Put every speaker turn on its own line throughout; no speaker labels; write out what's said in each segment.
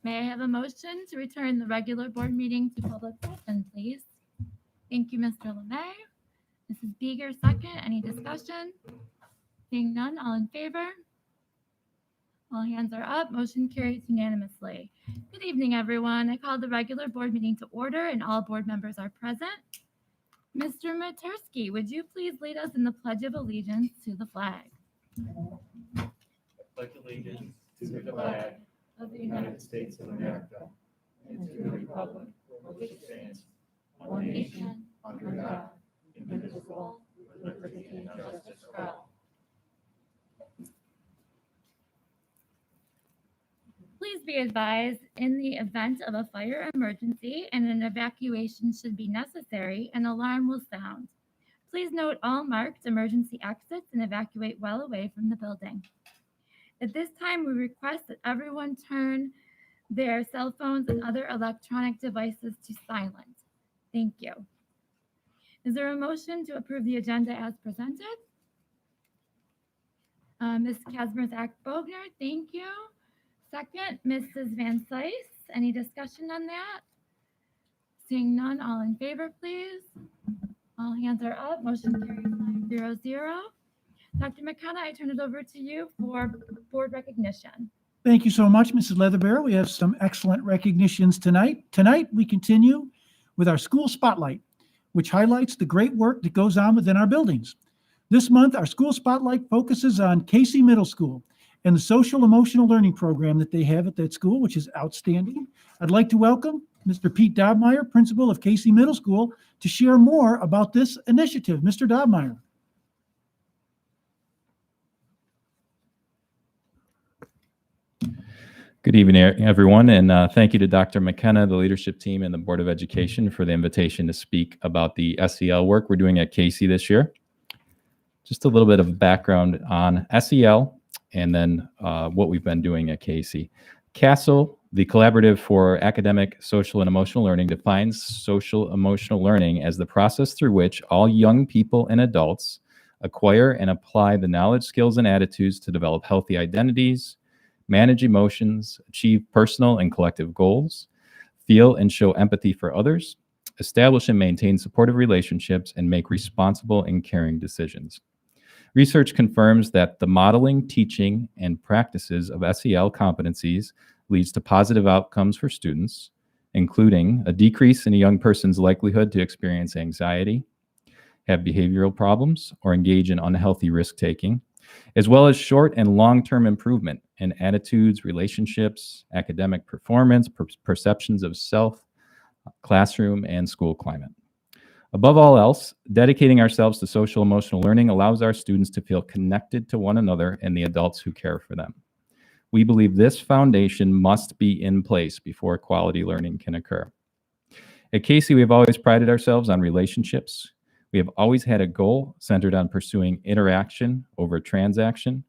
May I have a motion to return the regular board meeting to public session, please? Thank you, Mr. LeMay. Mrs. Beeger, second. Any discussion? Seeing none, all in favor? All hands are up. Motion carries unanimously. Good evening, everyone. I call the regular board meeting to order and all board members are present. Mr. Matersky, would you please lead us in the Pledge of Allegiance to the flag?
I pledge allegiance to the flag of the United States of America and to the republic for which it stands, one nation, under God, indivisible, with liberty and justice for all.
Please be advised, in the event of a fire emergency and an evacuation should be necessary, an alarm will sound. Please note all marked emergency exits and evacuate well away from the building. At this time, we request that everyone turn their cell phones and other electronic devices to silent. Thank you. Is there a motion to approve the agenda as presented? Ms. Kasmerzak-Bogner, thank you. Second, Mrs. Van Slyce. Any discussion on that? Seeing none, all in favor, please. All hands are up. Motion carries 5-0. Dr. McKenna, I turn it over to you for board recognition.
Thank you so much, Mrs. Leatherbear. We have some excellent recognitions tonight. Tonight, we continue with our school spotlight, which highlights the great work that goes on within our buildings. This month, our school spotlight focuses on Casey Middle School and the social emotional learning program that they have at that school, which is outstanding. I'd like to welcome Mr. Pete Dobmeyer, principal of Casey Middle School, to share more about this initiative. Mr. Dobmeyer.
Good evening, everyone, and thank you to Dr. McKenna, the leadership team, and the Board of Education for the invitation to speak about the SEL work we're doing at Casey this year. Just a little bit of background on SEL and then what we've been doing at Casey. CASEL, the Collaborative for Academic, Social, and Emotional Learning, defines social emotional learning as the process through which all young people and adults acquire and apply the knowledge, skills, and attitudes to develop healthy identities, manage emotions, achieve personal and collective goals, feel and show empathy for others, establish and maintain supportive relationships, and make responsible and caring decisions. Research confirms that the modeling, teaching, and practices of SEL competencies leads to positive outcomes for students, including a decrease in a young person's likelihood to experience anxiety, have behavioral problems, or engage in unhealthy risk-taking, as well as short and long-term improvement in attitudes, relationships, academic performance, perceptions of self, classroom, and school climate. Above all else, dedicating ourselves to social emotional learning allows our students to feel connected to one another and the adults who care for them. We believe this foundation must be in place before quality learning can occur. At Casey, we have always prided ourselves on relationships. We have always had a goal centered on pursuing interaction over transaction.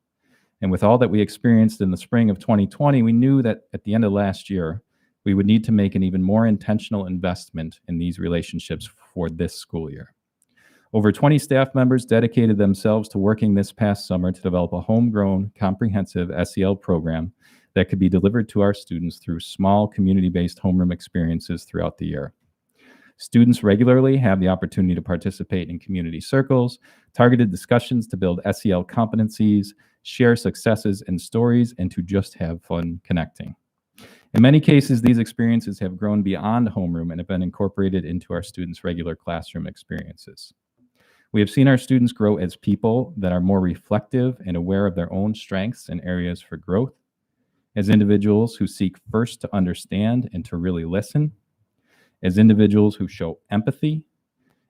And with all that we experienced in the spring of 2020, we knew that at the end of last year, we would need to make an even more intentional investment in these relationships for this school year. Over 20 staff members dedicated themselves to working this past summer to develop a homegrown, comprehensive SEL program that could be delivered to our students through small community-based homeroom experiences throughout the year. Students regularly have the opportunity to participate in community circles, targeted discussions to build SEL competencies, share successes and stories, and to just have fun connecting. In many cases, these experiences have grown beyond homeroom and have been incorporated into our students' regular classroom experiences. We have seen our students grow as people that are more reflective and aware of their own strengths and areas for growth, as individuals who seek first to understand and to really listen, as individuals who show empathy,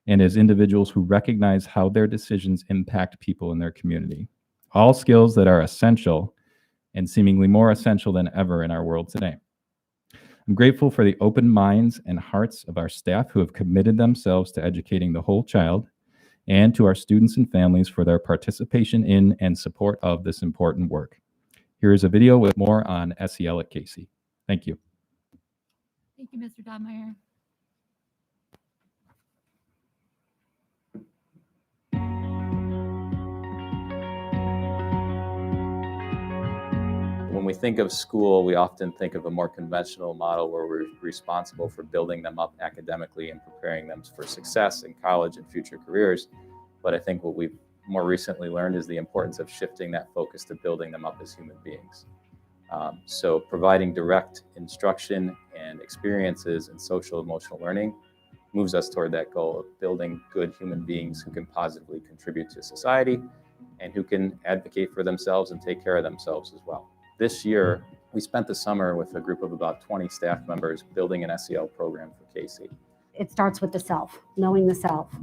and as individuals who recognize how their decisions impact people in their community. All skills that are essential and seemingly more essential than ever in our world today. I'm grateful for the open minds and hearts of our staff who have committed themselves to educating the whole child, and to our students and families for their participation in and support of this important work. Here is a video with more on SEL at Casey. Thank you.
Thank you, Mr. Dobmeyer.
When we
we think of school, we often think of a more conventional model where we're responsible for building them up academically and preparing them for success in college and future careers. But I think what we've more recently learned is the importance of shifting that focus to building them up as human beings. So providing direct instruction and experiences in social emotional learning moves us toward that goal of building good human beings who can positively contribute to society and who can advocate for themselves and take care of themselves as well. This year, we spent the summer with a group of about 20 staff members building an SEL program for Casey.
It starts with the self, knowing the self.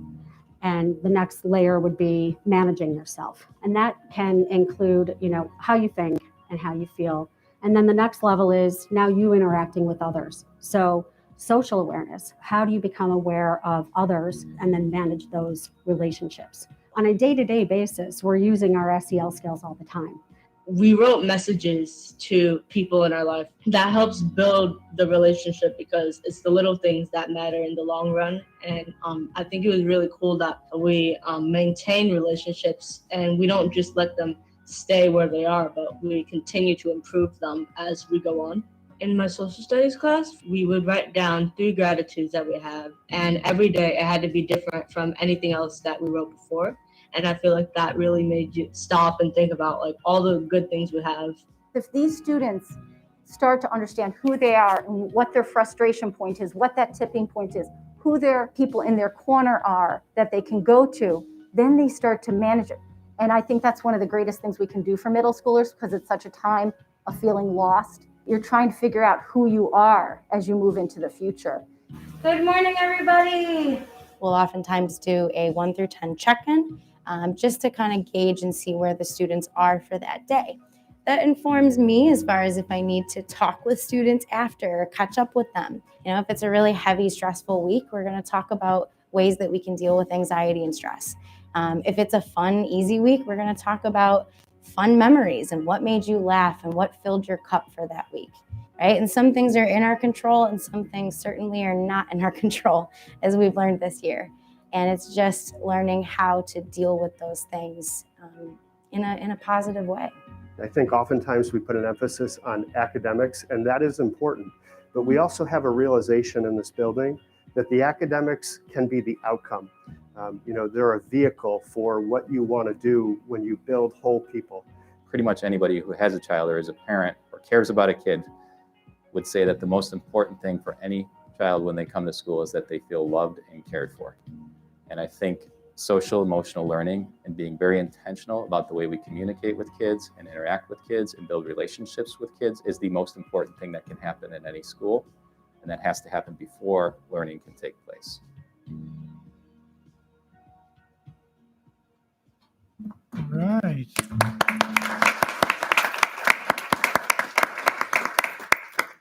And the next layer would be managing yourself. And that can include, how you think and how you feel. And then the next level is now you interacting with others. So social awareness, how do you become aware of others and then manage those relationships? On a day-to-day basis, we're using our SEL skills all the time.
We wrote messages to people in our life. That helps build the relationship because it's the little things that matter in the long run. And I think it was really cool that we maintain relationships and we don't just let them stay where they are, but we continue to improve them as we go on. In my social studies class, we would write down 3 gratitudes that we have. And every day it had to be different from anything else that we wrote before. And I feel like that really made you stop and think about all the good things we have.
If these students start to understand who they are and what their frustration point is, what that tipping point is, who their people in their corner are that they can go to, then they start to manage it. And I think that's one of the greatest things we can do for middle schoolers because it's such a time of feeling lost. You're trying to figure out who you are as you move into the future.
Good morning, everybody. We'll oftentimes do a 1 through 10 check-in. Just to kind of gauge and see where the students are for that day. That informs me as far as if I need to talk with students after or catch up with them. If it's a really heavy, stressful week, we're going to talk about ways that we can deal with anxiety and stress. If it's a fun, easy week, we're going to talk about fun memories and what made you laugh and what filled your cup for that week. Right? And some things are in our control and some things certainly are not in our control, as we've learned this year. And it's just learning how to deal with those things in a positive way.
I think oftentimes we put an emphasis on academics, and that is important. But we also have a realization in this building that the academics can be the outcome. They're a vehicle for what you want to do when you build whole people.
Pretty much anybody who has a child or is a parent or cares about a kid would say that the most important thing for any child when they come to school is that they feel loved and cared for. And I think social emotional learning and being very intentional about the way we communicate with kids and interact with kids and build relationships with kids is the most important thing that can happen in any school. And that has to happen before learning can take place.
All right.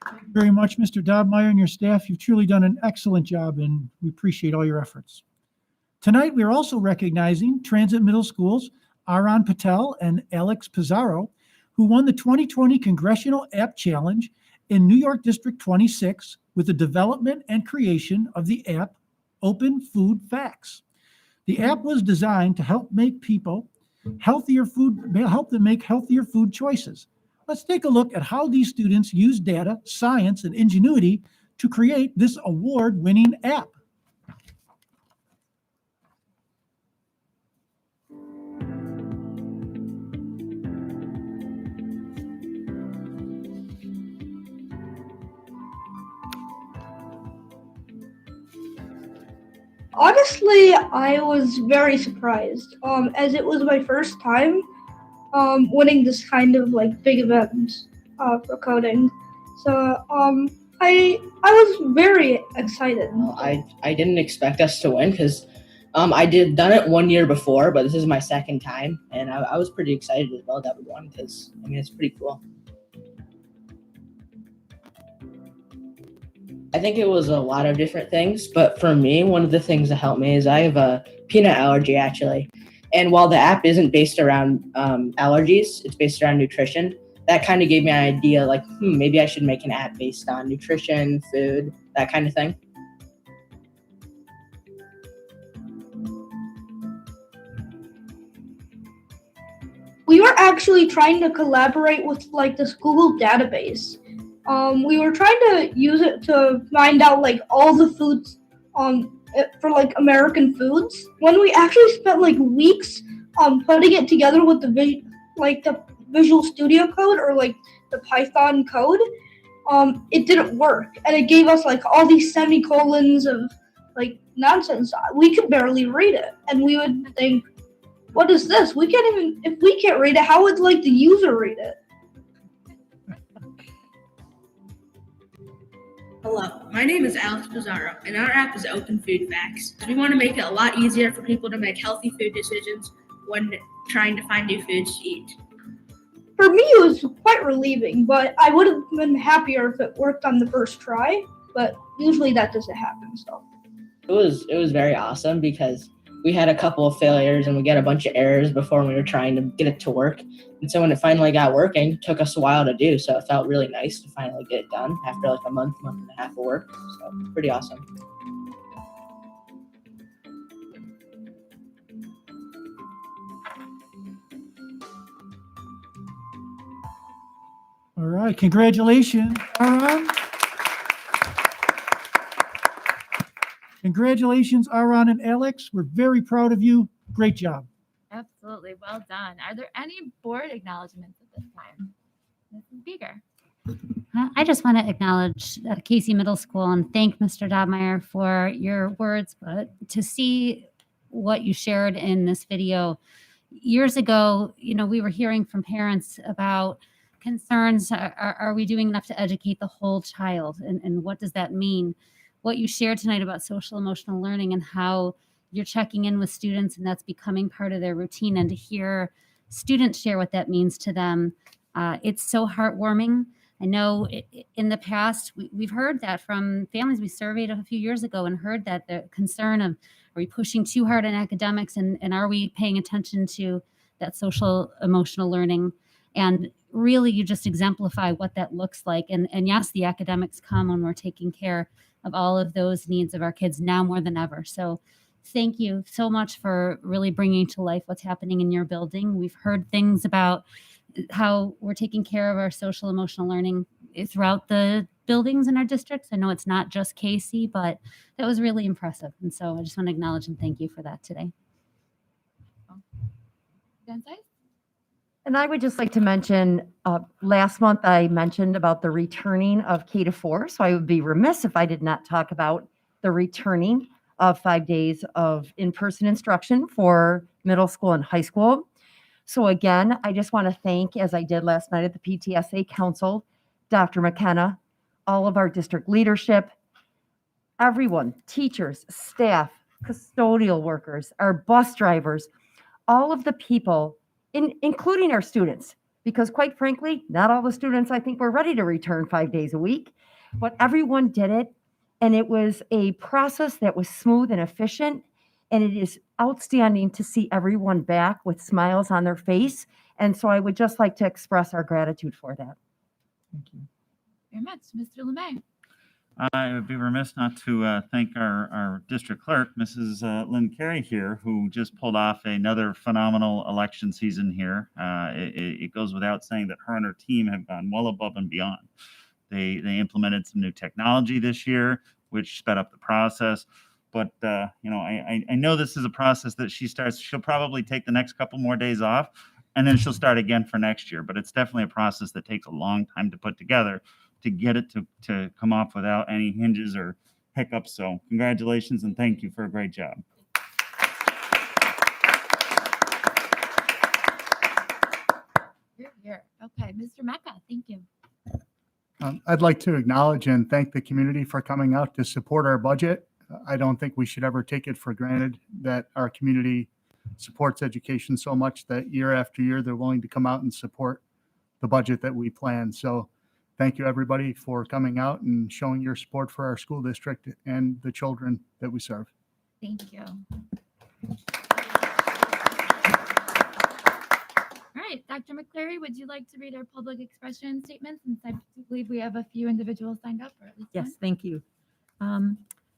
Thank you very much, Mr. Dobmeyer and your staff. You've truly done an excellent job, and we appreciate all your efforts. Tonight, we are also recognizing Transit Middle School's Aaron Patel and Alex Pizarro, who won the 2020 Congressional App Challenge in New York District 26 with the development and creation of the app Open Food Facts. The app was designed to help make people help them make healthier food choices. Let's take a look at how these students use data, science, and ingenuity to create this award-winning app.
Honestly, I was very surprised, as it was my first time winning this kind of big event for coding. So I was very excited.
I didn't expect us to win because I done it 1 year before, but this is my second time, and I was pretty excited as well that we won because it's pretty cool. I think it was a lot of different things, but for me, one of the things that helped me is I have a peanut allergy actually. And while the app isn't based around allergies, it's based around nutrition. That kind of gave me an idea maybe I should make an app based on nutrition, food, that kind of thing.
we were actually trying to collaborate with like this Google database. We were trying to use it to find out like all the foods for like American foods. When we actually spent like weeks putting it together with the Visual Studio Code or like the Python code, it didn't work, and it gave us like all these semicolons of like nonsense. We could barely read it, and we would think, what is this? We can't even, if we can't read it, how would like the user read it?
Hello, my name is Alex Pizarro, and our app is Open Food Facts. We want to make it a lot easier for people to make healthy food decisions when trying to find new foods to eat.
For me, it was quite relieving, but I would have been happier if it worked on the first try, but usually that doesn't happen, so.
It was very awesome because we had a couple of failures and we got a bunch of errors before we were trying to get it to work. And so when it finally got working, it took us a while to do. So it felt really nice to finally get it done after like a month and a half of work. So pretty awesome.
All right, congratulations, Aaron. Congratulations, Aaron and Alex. We're very proud of you. Great job.
Absolutely. Well done. Are there any board acknowledgements at this time? Mrs. Beeger.
I just want to acknowledge Casey Middle School and thank Mr. Dobmeyer for your words, but to see what you shared in this video. Years ago, we were hearing from parents about concerns. Are we doing enough to educate the whole child? And what does that mean? What you shared tonight about social emotional learning and how you're checking in with students and that's becoming part of their routine, and to hear students share what that means to them. It's so heartwarming. I know in the past, we've heard that from families we surveyed a few years ago and heard that the concern of, are we pushing too hard on academics and are we paying attention to that social emotional learning? And really, you just exemplify what that looks like. And yes, the academics come when we're taking care of all of those needs of our kids now more than ever. So thank you so much for really bringing to life what's happening in your building. We've heard things about how we're taking care of our social emotional learning throughout the buildings in our districts. I know it's not just Casey, but that was really impressive. And so I just want to acknowledge and thank you for that today.
And I would just like to mention, last month I mentioned about the returning of K-4. So I would be remiss if I did not talk about the returning of 5 days of in-person instruction for middle school and high school. So again, I just want to thank, as I did last night at the PTSA Council, Dr. McKenna, all of our district leadership, everyone, teachers, staff, custodial workers, our bus drivers, all of the people, including our students, because quite frankly, not all the students I think were ready to return 5 days a week, but everyone did it. And it was a process that was smooth and efficient. And it is outstanding to see everyone back with smiles on their face. And so I would just like to express our gratitude for that.
Thank you.
Very much. Mr. LeMay.
I would be remiss not to thank our district clerk, Mrs. Lynn Carey here, who just pulled off another phenomenal election season here. It goes without saying that her and her team have gone well above and beyond. They implemented some new technology this year, which sped up the process. But I know this is a process that she'll probably take the next couple more days off, and then she'll start again for next year. But it's definitely a process that takes a long time to put together to get it to come off without any hinges or hiccups. So congratulations and thank you for a great job.
Here. Okay, Mr. Mecca, thank you.
I'd like to acknowledge and thank the community for coming out to support our budget. I don't think we should ever take it for granted that our community supports education so much that year after year they're willing to come out and support the budget that we plan. So thank you, everybody, for coming out and showing your support for our school district and the children that we serve.
Thank you. All right, Dr. McCleary, would you like to read our public expression statements? Since I believe we have a few individuals signed up. Or at least
Yes,
one.
thank you.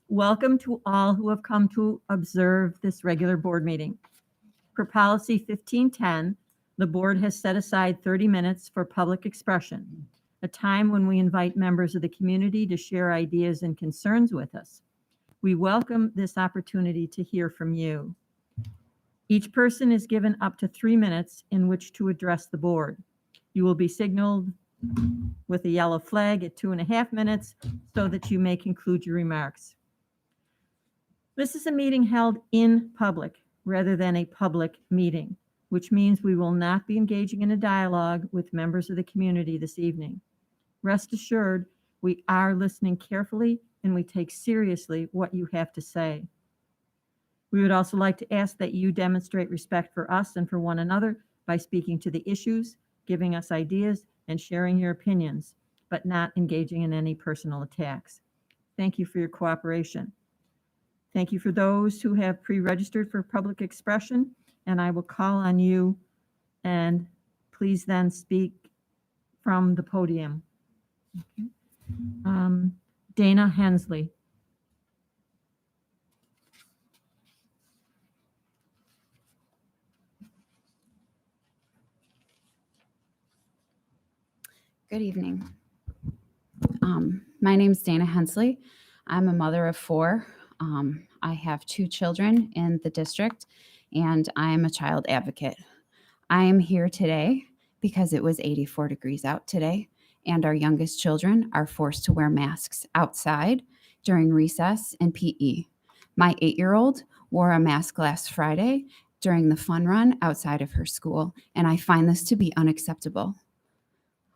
Welcome to all who have come to observe this regular board meeting. Per policy 1510, The board has set aside 30 minutes for public expression, a time when we invite members of the community to share ideas and concerns with us. We welcome this opportunity to hear from you. Each person is given up to 3 minutes in which to address the board. You will be signaled with a yellow flag at 2.5 minutes so that you may conclude your remarks. This is a meeting held in public rather than a public meeting, which means we will not be engaging in a dialogue with members of the community this evening. Rest assured, we are listening carefully and we take seriously what you have to say. We would also like to ask that you demonstrate respect for us and for one another by speaking to the issues, giving us ideas, and sharing your opinions, but not engaging in any personal attacks. Thank you for your cooperation. Thank you for those who have pre-registered for public expression, and I will call on you, and please then speak from the podium. Okay. Dana Hensley.
Good evening. My name is Dana Hensley. I'm a mother of 4. I have 2 children in the district, and I am a child advocate. I am here today because it was 84 degrees out today, and our youngest children are forced to wear masks outside during recess and PE. My 8-year-old wore a mask last Friday during the fun run outside of her school, and I find this to be unacceptable.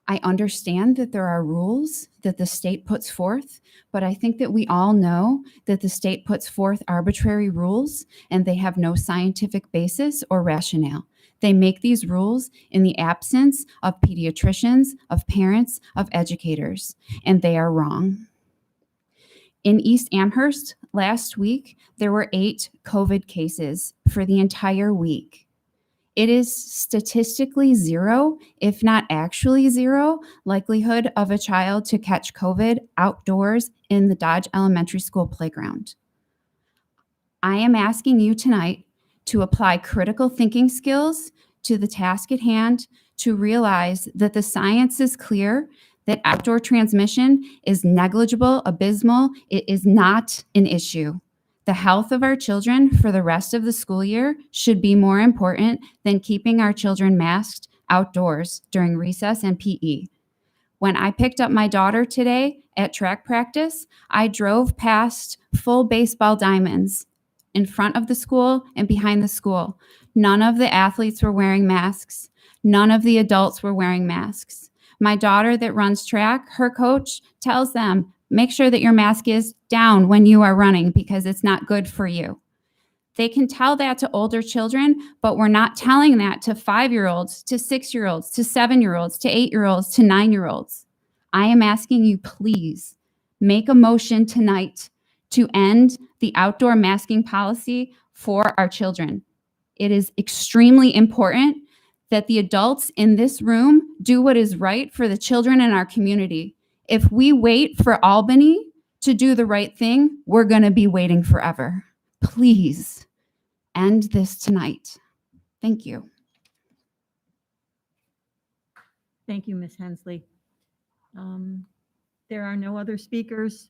I understand that there are rules that the state puts forth, but I think that we all know that the state puts forth arbitrary rules and they have no scientific basis or rationale. They make these rules in the absence of pediatricians, of parents, of educators, and they are wrong. In East Amherst last week, there were 8 COVID cases for the entire week. It is statistically 0, if not actually 0, likelihood of a child to catch COVID outdoors in the Dodge Elementary School playground. I am asking you tonight to apply critical thinking skills to the task at hand, to realize that the science is clear, that outdoor transmission is negligible, abysmal. It is not an issue. The health of our children for the rest of the school year should be more important than keeping our children masked outdoors during recess and PE. When I picked up my daughter today at track practice, I drove past full baseball diamonds in front of the school and behind the school. None of the athletes were wearing masks. None of the adults were wearing masks. My daughter that runs track, her coach tells them, make sure that your mask is down when you are running because it's not good for you. They can tell that to older children, but we're not telling that to 5-year-olds, to 6-year-olds, to 7-year-olds, to 8-year-olds, to 9-year-olds. I am asking you, please make a motion tonight to end the outdoor masking policy for our children. It is extremely important that the adults in this room do what is right for the children in our community. If we wait for Albany to do the right thing, we're going to be waiting forever. Please end this tonight. Thank you.
Thank you, Ms. Hensley. There are no other speakers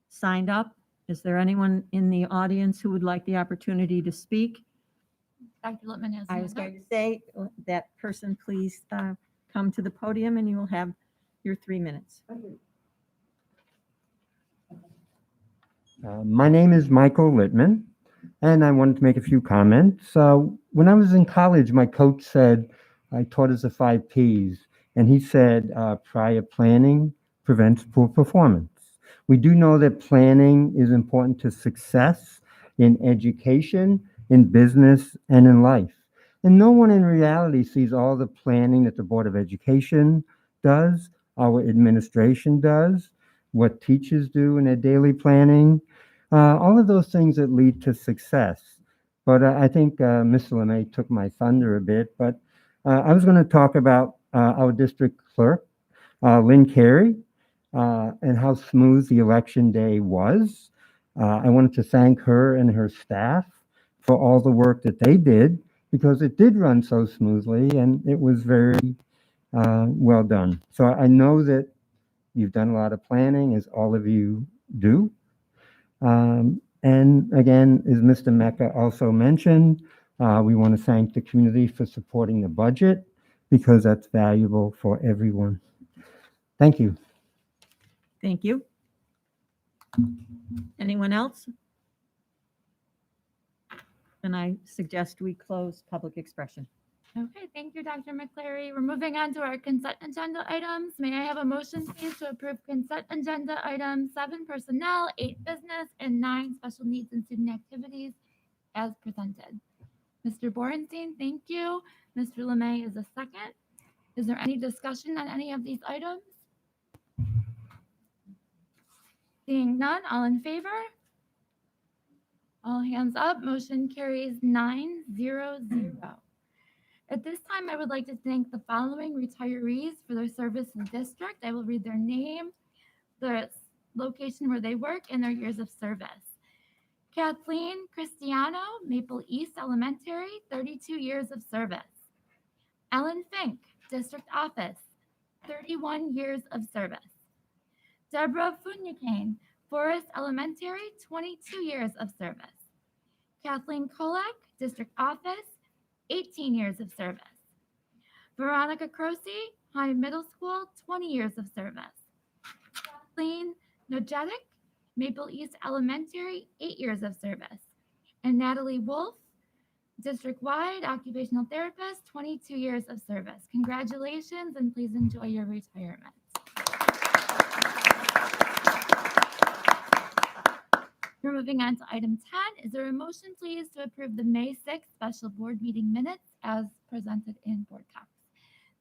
signed up. Is there anyone in the audience who would like the opportunity to speak?
Dr. Lippman has.
I was going to say that person, please come to the podium and you will have your 3 minutes.
My name is Michael Littman, and I wanted to make a few comments. When I was in college, my coach said, I taught us the 5 Ps, and he said prior planning prevents poor performance. We do know that planning is important to success in education, in business, and in life. And no one in reality sees all the planning that the Board of Education does, our administration does, what teachers do in their daily planning, all of those things that lead to success. But I think Ms. LeMay took my thunder a bit, but I was going to talk about our district clerk, Lynn Carey, and how smooth the election day was. I wanted to thank her and her staff for all the work that they did because it did run so smoothly and it was very well done. So I know that you've done a lot of planning, as all of you do. And again, as Mr. Mecca also mentioned, we want to thank the community for supporting the budget because that's valuable for everyone. Thank you.
Thank you. Anyone else? Then I suggest we close public expression.
Okay, thank you, Dr. McCleary. We're moving on to our consent agenda items. May I have a motion, please, to approve consent agenda items 7 personnel, 8 business, and 9 special needs and student activities as presented? Mr. Borenstein, thank you. Mr. Lemay is a second. Is there any discussion on any of these items? Seeing none, all in favor? All hands up, motion carries 9-0-0. At this time, I would like to thank the following retirees for their service in the district. I will read their name, the location where they work, and their years of service. Kathleen Cristiano, Maple East Elementary, 32 years of service. Ellen Fink, District Office, 31 years of service. Deborah Funyakane, Forest Elementary, 22 years of service. Kathleen Kolak, District Office, 18 years of service. Veronica Croce, High Middle School, 20 years of service. Kathleen Nojetic, Maple East Elementary, 8 years of service. And Natalie Wolf, district-wide occupational therapist, 22 years of service. Congratulations, and please enjoy your retirement. We're moving on to item 10. Is there a motion, please, to approve the May 6th special board meeting minutes as presented in board docs?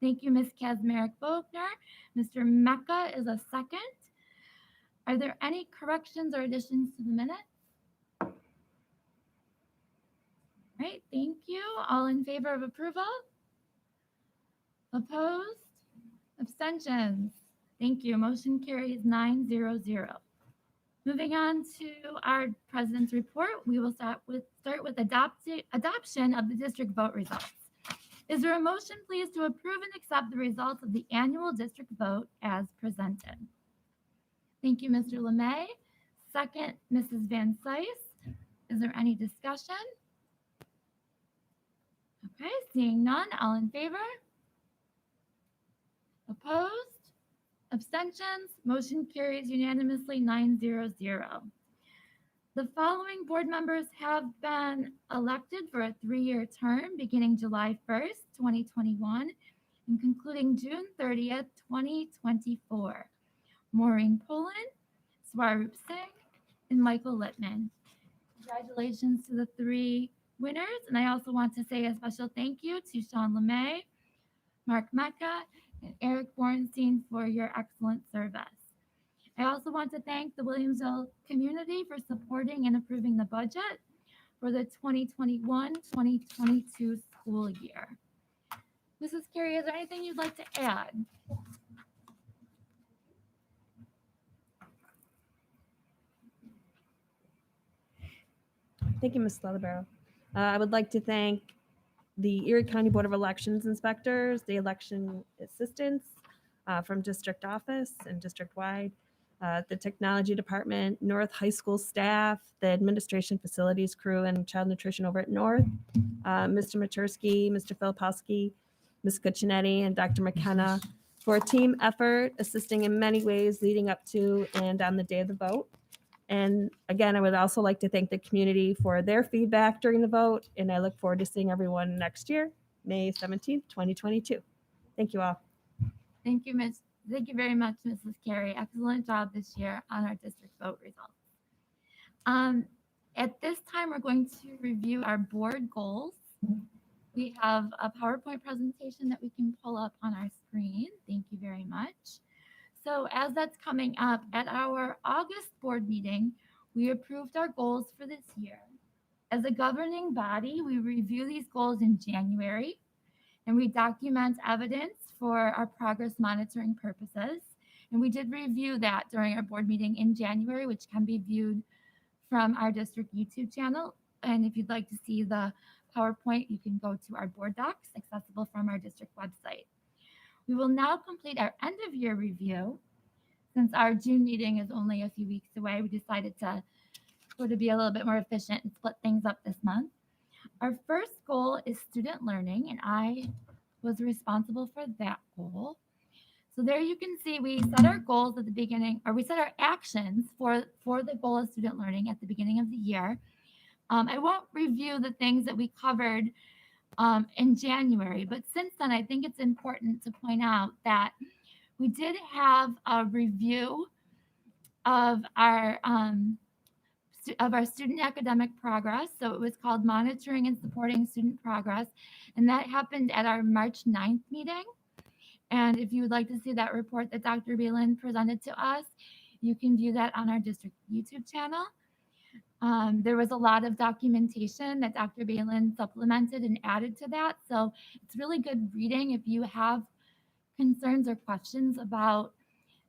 Thank you, Ms. Kazmarek-Bogner. Mr. Mecca is a second. Are there any corrections or additions to the minutes? All right, thank you. All in favor of approval? Opposed? Abstentions? Thank you. Motion carries 9-0-0. Moving on to our president's report, we will start with adoption of the district vote results. Is there a motion, please, to approve and accept the results of the annual district vote as presented? Thank you, Mr. Lemay. Second, Mrs. Van Sice. Is there any discussion? Okay, seeing none, all in favor? Opposed? Abstentions? Motion carries unanimously 9-0-0. The following board members have been elected for a 3-year term beginning July 1st, 2021 and concluding June 30th, 2024. Maureen Poland, Swaroop Singh, and Michael Littman. Congratulations to the 3 winners, and I also want to say a special thank you to Sean Lemay, Mark Mecca, and Eric Borenstein for your excellent service. I also want to thank the Williamsville community for supporting and approving the budget for the 2021-2022 school year. Mrs. Carey, is there anything you'd like to add?
Thank you, Ms. Leatherbarrow. I would like to thank the Erie County Board of Elections inspectors, the election assistants from district office and district-wide, the technology department, North High School staff, the administration facilities crew, and child nutrition over at North, Mr. Matursky, Mr. Filipowski, Ms. Cuccinetti, and Dr. McKenna for a team effort assisting in many ways leading up to and on the day of the vote. And again, I would also like to thank the community for their feedback during the vote, and I look forward to seeing everyone next year, May 17th, 2022. Thank you all.
Thank you, Thank you very much, Mrs. Carey. Excellent job this year on our district vote results. At this time, we're going to review our board goals. We have a PowerPoint presentation that we can pull up on our screen. Thank you very much. So as that's coming up, at our August board meeting, we approved our goals for this year. As a governing body, we review these goals in January, and we document evidence for our progress monitoring purposes. And we did review that during our board meeting in January, which can be viewed from our district YouTube channel. And if you'd like to see the PowerPoint, you can go to our board docs accessible from our district website. We will now complete our end of year review. Since our June meeting is only a few weeks away, we decided to be a little bit more efficient and split things up this month. Our first goal is student learning, and I was responsible for that goal. So there you can see we set our goals at the beginning, or we set our actions for the goal of student learning at the beginning of the year. I won't review the things that we covered in January, but since then, I think it's important to point out that we did have a review of our student academic progress. So it was called Monitoring and Supporting Student Progress, and that happened at our March 9th meeting. And if you would like to see that report that Dr. Balin presented to us, you can view that on our district YouTube channel. There was a lot of documentation that Dr. Balin supplemented and added to that. So it's really good reading if you have concerns or questions about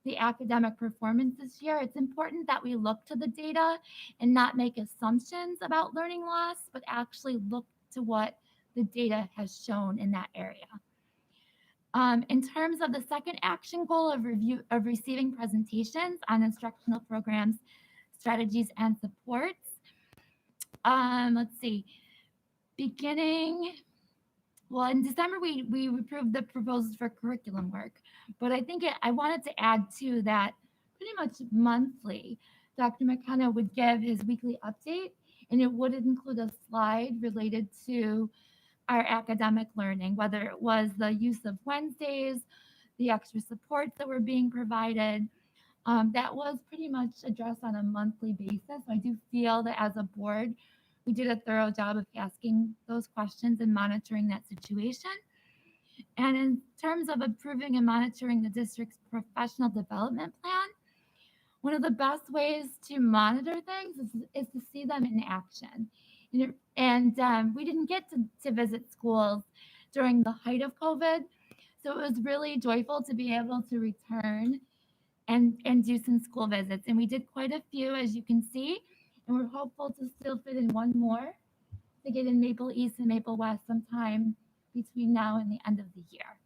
the academic performance this year. It's important that we look to the data and not make assumptions about learning loss, but actually look to what the data has shown in that area. In terms of the second action goal of receiving presentations on instructional programs, strategies, and supports. Let's see, well, in December, we approved the proposals for curriculum work, but I think I wanted to add too that pretty much monthly, Dr. McKenna would give his weekly update, and it would include a slide related to our academic learning, whether it was the use of Wednesdays, the extra supports that were being provided. That was pretty much addressed on a monthly basis. I do feel that as a board, we did a thorough job of asking those questions and monitoring that situation. And in terms of approving and monitoring the district's professional development plan, one of the best ways to monitor things is to see them in action. And we didn't get to visit schools during the height of COVID, so it was really joyful to be able to return and do some school visits. And we did quite a few, as you can see, and we're hopeful to still fit in one more to get in Maple East and Maple West sometime between now and the end of the year.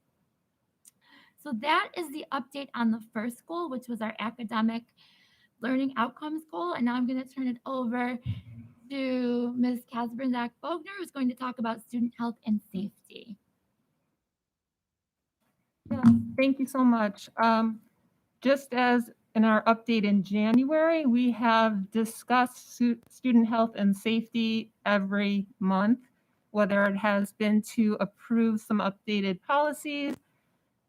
So that is the update on the first goal, which was our academic learning outcomes goal. And now I'm going to turn it over to Ms. Kasbrzak-Bogner, who's going to talk about student health and safety.
Yeah, thank you so much. Just as in our update in January, we have discussed student health and safety every month, whether it has been to approve some updated policies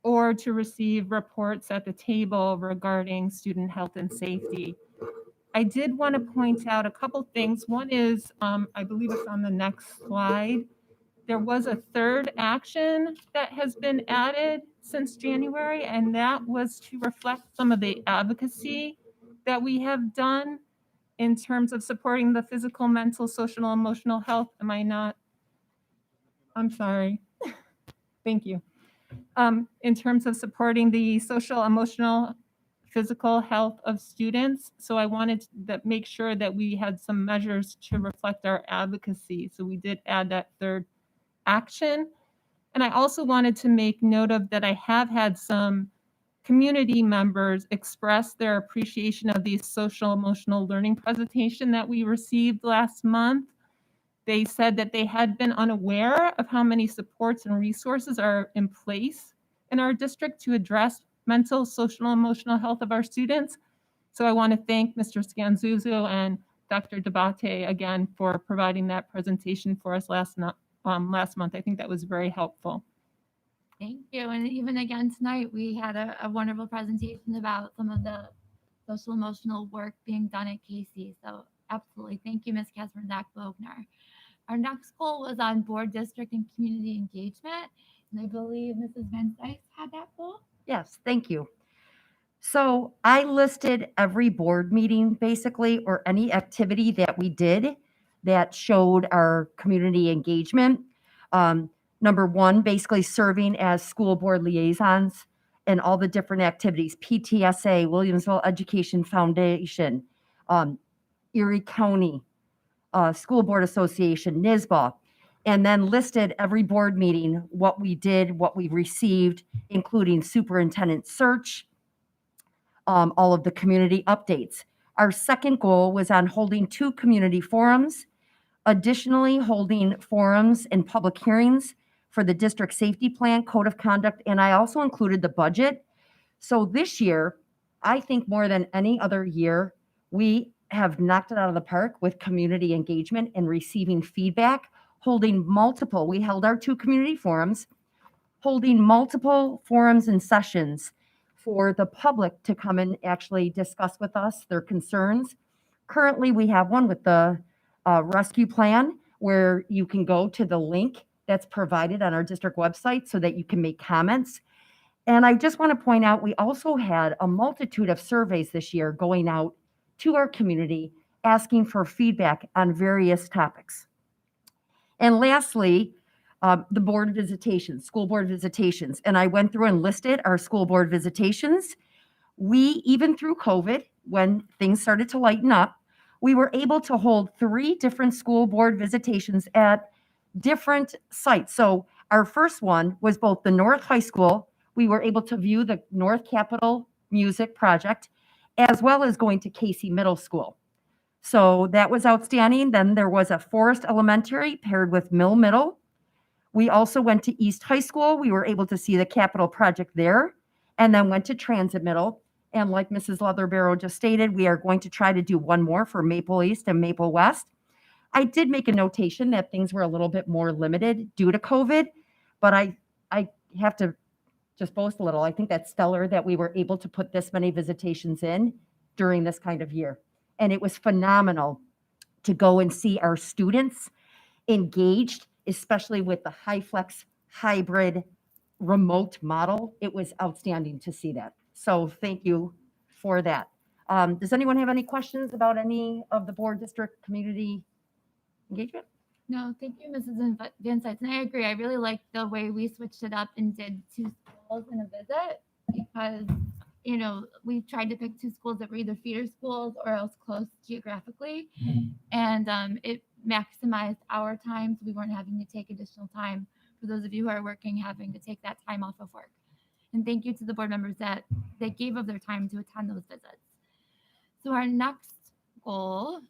or to receive reports at the table regarding student health and safety. I did want to point out a couple things. One is, I believe it's on the next slide, there was a third action that has been added since January, and that was to reflect some of the advocacy that we have done in terms of supporting the physical, mental, social, and emotional health. Am I not? I'm sorry. Thank you. In terms of supporting the social, emotional, physical health of students. So I wanted to make sure that we had some measures to reflect our advocacy. So we did add that third action. And I also wanted to make note of that I have had some community members express their appreciation of the social emotional learning presentation that we received last month. They said that they had been unaware of how many supports and resources are in place in our district to address mental, social, and emotional health of our students. So I want to thank Mr. Scanzuzo and Dr. Dabate again for providing that presentation for us last month. I think that was very helpful.
Thank you. And even again tonight, we had a wonderful presentation about some of the social emotional work being done at Casey. So absolutely. Thank you, Ms. Kasbrzak-Bogner. Our next goal was on board, district, and community engagement. And I believe Mrs. Van Dyke had that goal.
Yes, thank you. So I listed every board meeting basically, or any activity that we did that showed our community engagement. Number one, basically serving as school board liaisons and all the different activities, PTSA, Williamsville Education Foundation, Erie County School Board Association, NISBA. and then listed every board meeting, what we did, what we received, including superintendent search, all of the community updates. Our second goal was on holding 2 community forums, additionally holding forums and public hearings for the district safety plan, code of conduct, and I also included the budget. So this year, I think more than any other year, we have knocked it out of the park with community engagement and receiving feedback, we held our 2 community forums, holding multiple forums and sessions for the public to come and actually discuss with us their concerns. Currently, we have one with the rescue plan where you can go to the link that's provided on our district website so that you can make comments. And I just want to point out, we also had a multitude of surveys this year going out to our community, asking for feedback on various topics. And lastly, the board visitations, school board visitations. And I went through and listed our school board visitations. We, even through COVID, when things started to lighten up, we were able to hold 3 different school board visitations at different sites. So our first one was both the North High School. We were able to view the North Capitol Music Project, as well as going to Casey Middle School. So that was outstanding. Then there was a Forest Elementary paired with Mill Middle. We also went to East High School. We were able to see the Capitol Project there, and then went to Transit Middle. And like Mrs. Leatherbarrow just stated, we are going to try to do one more for Maple East and Maple West. I did make a notation that things were a little bit more limited due to COVID, but I have to just boast a little. I think that's stellar that we were able to put this many visitations in during this kind of year. And it was phenomenal to go and see our students engaged, especially with the HiFlex hybrid remote model. It was outstanding to see that. So thank you for that. Does anyone have any questions about any of the board district community engagement?
No, thank you, Mrs. Van Sites. And I agree. I really like the way we switched it up and did 2 schools in a visit because, you know, we tried to pick 2 schools that were either feeder schools or else close geographically. And it maximized our time. So we weren't having to take additional time for those of you who are working, having to take that time off of work. And thank you to the board members that they gave of their time to attend those visits. So our next goal,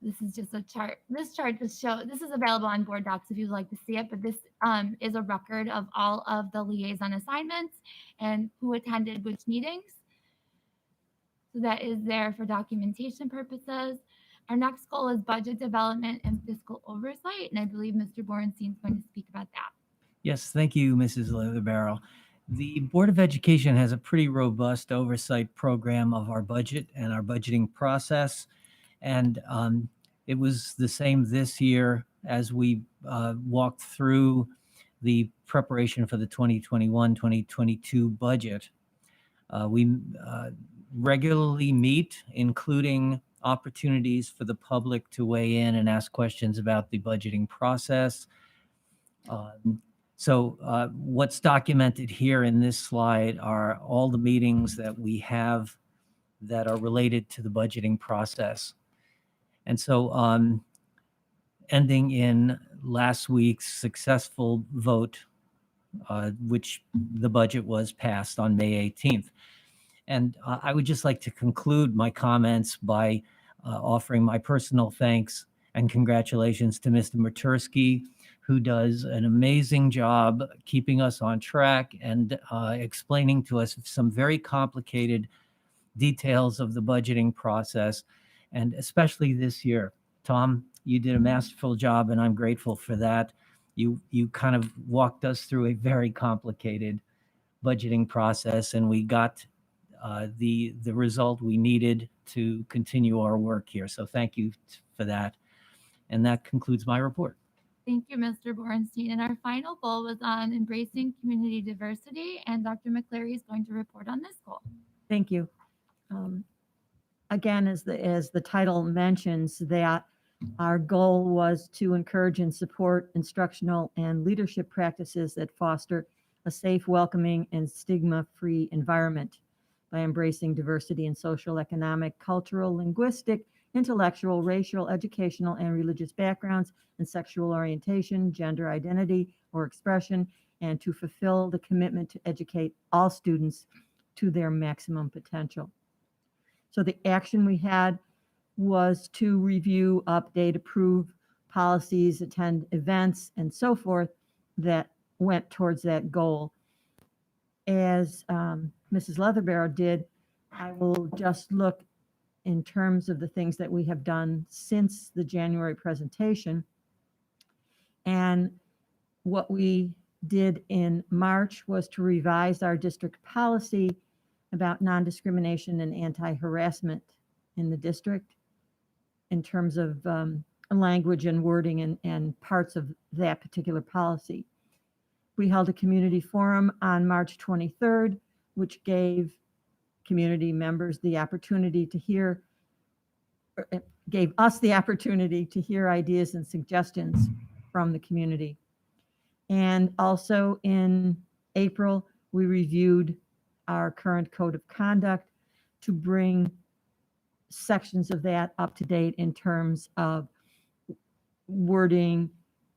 this is just a chart. This chart just shows, this is available on board docs if you'd like to see it, but this is a record of all of the liaison assignments and who attended which meetings. So that is there for documentation purposes. Our next goal is budget development and fiscal oversight, and I believe Mr. Borenstein is going to speak about that.
Yes, thank you, Mrs. Leatherbarrow. The Board of Education has a pretty robust oversight program of our budget and our budgeting process. And it was the same this year as we walked through the preparation for the 2021-2022 budget. We regularly meet, including opportunities for the public to weigh in and ask questions about the budgeting process. So what's documented here in this slide are all the meetings that we have that are related to the budgeting process. And so ending in last week's successful vote, which the budget was passed on May 18th. And I would just like to conclude my comments by offering my personal thanks and congratulations to Mr. Matursky, who does an amazing job keeping us on track and explaining to us some very complicated details of the budgeting process. And especially this year, Tom, you did a masterful job, and I'm grateful for that. You kind of walked us through a very complicated budgeting process, and we got the result we needed to continue our work here. So thank you for that. And that concludes my report.
Thank you, Mr. Borenstein. And our final goal was on embracing community diversity, and Dr. McCleary is going to report on this goal.
Thank you. Again, as the title mentions, that our goal was to encourage and support instructional and leadership practices that foster a safe, welcoming, and stigma-free environment by embracing diversity in social, economic, cultural, linguistic, intellectual, racial, educational, and religious backgrounds, and sexual orientation, gender identity, or expression, and to fulfill the commitment to educate all students to their maximum potential. So the action we had was to review, update, approve policies, attend events, and so forth that went towards that goal. As Mrs. Leatherbarrow did, I will just look in terms of the things that we have done since the January presentation. And what we did in March was to revise our district policy about non-discrimination and anti-harassment in the district in terms of language and wording and parts of that particular policy. We held a community forum on March 23rd, which gave community members the opportunity to hear, gave us the opportunity to hear ideas and suggestions from the community. And also in April, we reviewed our current code of conduct to bring sections of that up to date in terms of wording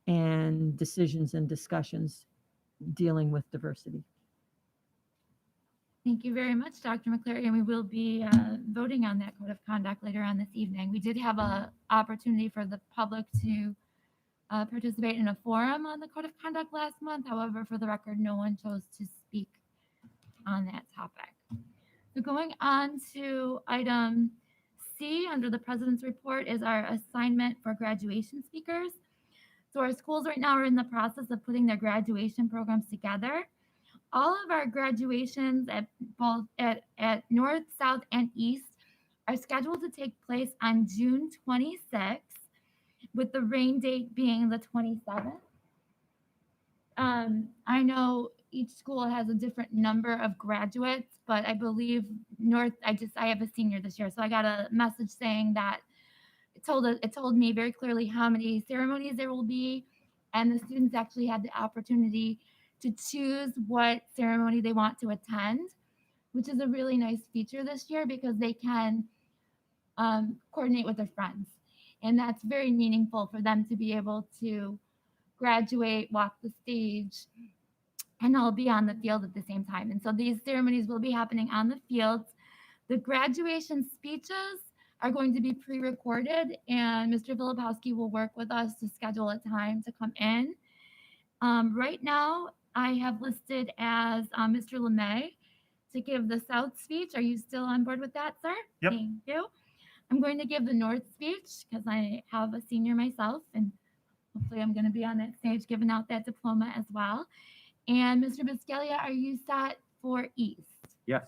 and decisions and discussions dealing with diversity.
Thank you very much, Dr. McCleary, and we will be voting on that code of conduct later on this evening. We did have an opportunity for the public to participate in a forum on the code of conduct last month. However, for the record, no one chose to speak on that topic. So going on to item C under the President's report is our assignment for graduation speakers. So our schools right now are in the process of putting their graduation programs together. All of our graduations at both at North, South, and East are scheduled to take place on June 26th, with the rain date being the 27th. I know each school has a different number of graduates, but I believe North, I have a senior this year, so I got a message saying that it told me very clearly how many ceremonies there will be, and the students actually had the opportunity to choose what ceremony they want to attend, which is a really nice feature this year because they can coordinate with their friends. And that's very meaningful for them to be able to graduate, walk the stage, and all be on the field at the same time. And so these ceremonies will be happening on the fields. The graduation speeches are going to be pre-recorded, and Mr. Filipowski will work with us to schedule a time to come in. Right now, I have listed as Mr. LeMay to give the South speech. Are you still on board with that, sir?
Yep.
Thank you. I'm going to give the North speech because I have a senior myself, and hopefully I'm going to be on that stage giving out that diploma as well. And Mr. Biscaglia, are you set for East?
Yes.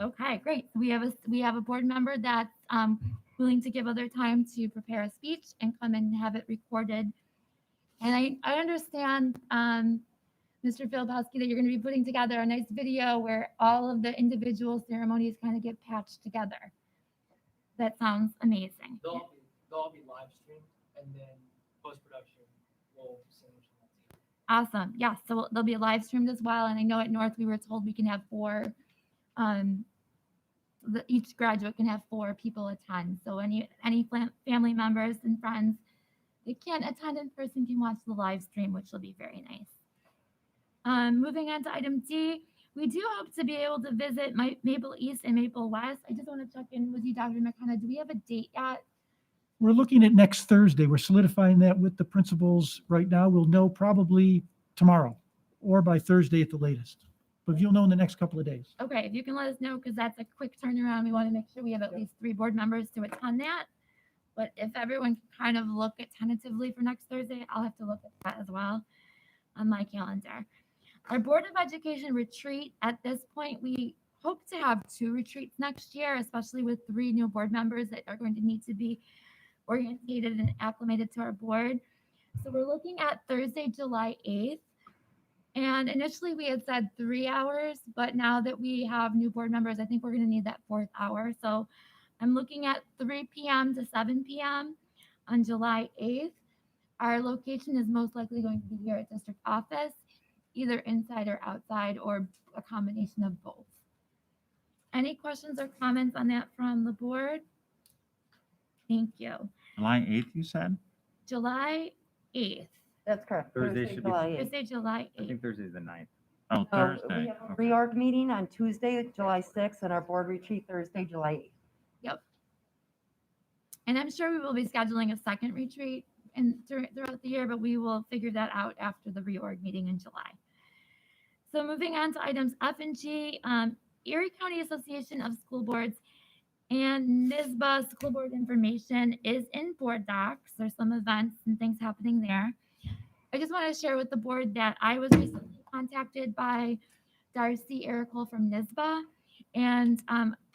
Okay, great. We have a board member that's willing to give other time to prepare a speech and come in and have it recorded. And I understand, Mr. Filipowski, that you're going to be putting together a nice video where all of the individual ceremonies kind of get patched together. That sounds amazing.
They'll all be live streamed, and then post-production will send them to that.
Awesome. Yeah, so they'll be live streamed as well. And I know at North we were told we can have four, each graduate can have 4 people attend. So any family members and friends that can't attend in person can watch the live stream, which will be very nice. Moving on to item D, we do hope to be able to visit Maple East and Maple West. I just want to check in with you, Dr. McKenna. Do we have a date yet?
We're looking at next Thursday. We're solidifying that with the principals right now. We'll know probably tomorrow or by Thursday at the latest. But you'll know in the next couple of days.
Okay, if you can let us know, because that's a quick turnaround. We want to make sure we have at least 3 board members to attend that. But if everyone can kind of look at tentatively for next Thursday, I'll have to look at that as well on my calendar. Our Board of Education retreat, at this point, we hope to have 2 retreats next year, especially with 3 new board members that are going to need to be orientated and acclimated to our board. So we're looking at Thursday, July 8th. And initially we had said 3 hours, but now that we have new board members, I think we're going to need that 4th hour. So I'm looking at 3 p.m. to 7 p.m. on July 8th. Our location is most likely going to be here at district office, either inside or outside, or a combination of both. Any questions or comments on that from the board? Thank you.
July 8th, you said?
July 8th.
That's correct.
Thursday should be-
July 8th.
Thursday, July
I
8th.
think Thursday's the 9th.
Oh,
So
Thursday.
we have a
Okay.
reorg meeting on Tuesday, July 6th, and our board retreat Thursday, July 8th.
Yep. And I'm sure we will be scheduling a second retreat throughout the year, but we will figure that out after the reorg meeting in July. So moving on to items F and G, Erie County Association of School Boards and NISBA school board information is in board docs. There's some events and things happening there. I just want to share with the board that I was recently contacted by Darcy Ericol from NISBA, and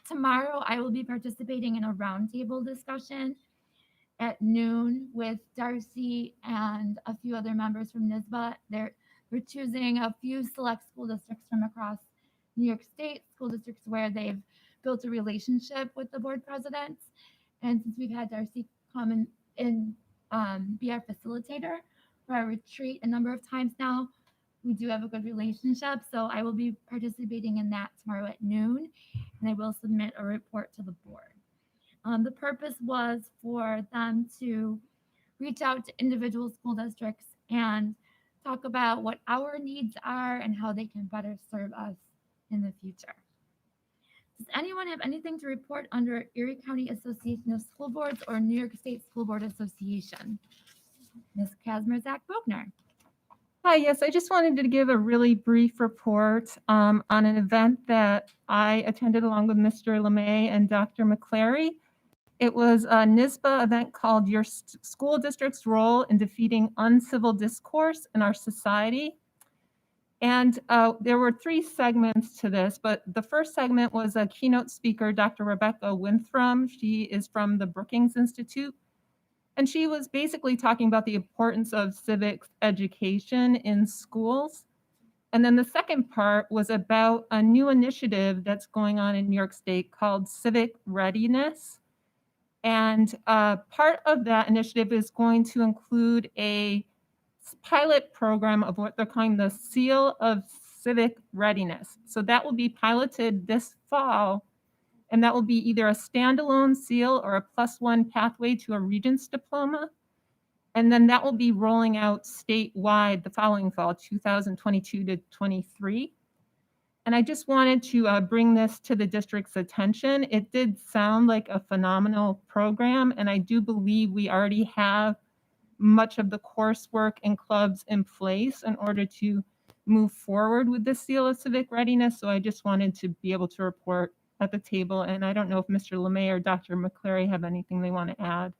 tomorrow I will be participating in a roundtable discussion at noon with Darcy and a few other members from NISBA. We're choosing a few select school districts from across New York State, school districts where they've built a relationship with the board presidents. And since we've had Darcy come and be our facilitator for our retreat a number of times now, we do have a good relationship. So I will be participating in that tomorrow at noon, and I will submit a report to the board. The purpose was for them to reach out to individual school districts and talk about what our needs are and how they can better serve us in the future. Does anyone have anything to report under Erie County Association of School Boards or New York State School Board Association? Ms. Kazmierzak-Bogner.
Hi, yes, I just wanted to give a really brief report on an event that I attended along with Mr. LeMay and Dr. McClary. It was a NISBA event called Your School District's Role in Defeating Uncivil Discourse in Our Society. And there were 3 segments to this, but the first segment was a keynote speaker, Dr. Rebecca Winthrum. She is from the Brookings Institute. And she was basically talking about the importance of civics education in schools. And then the second part was about a new initiative that's going on in New York State called Civic Readiness. And part of that initiative is going to include a pilot program of what they're calling the Seal of Civic Readiness. So that will be piloted this fall, and that will be either a standalone seal or a +1 pathway to a Regents diploma. And then that will be rolling out statewide the following fall, 2022 to 23. And I just wanted to bring this to the district's attention. It did sound like a phenomenal program, and I do believe we already have much of the coursework and clubs in place in order to move forward with the Seal of Civic Readiness. So I just wanted to be able to report at the table. And I don't know if Mr. LeMay or Dr. McClary have anything they want to add.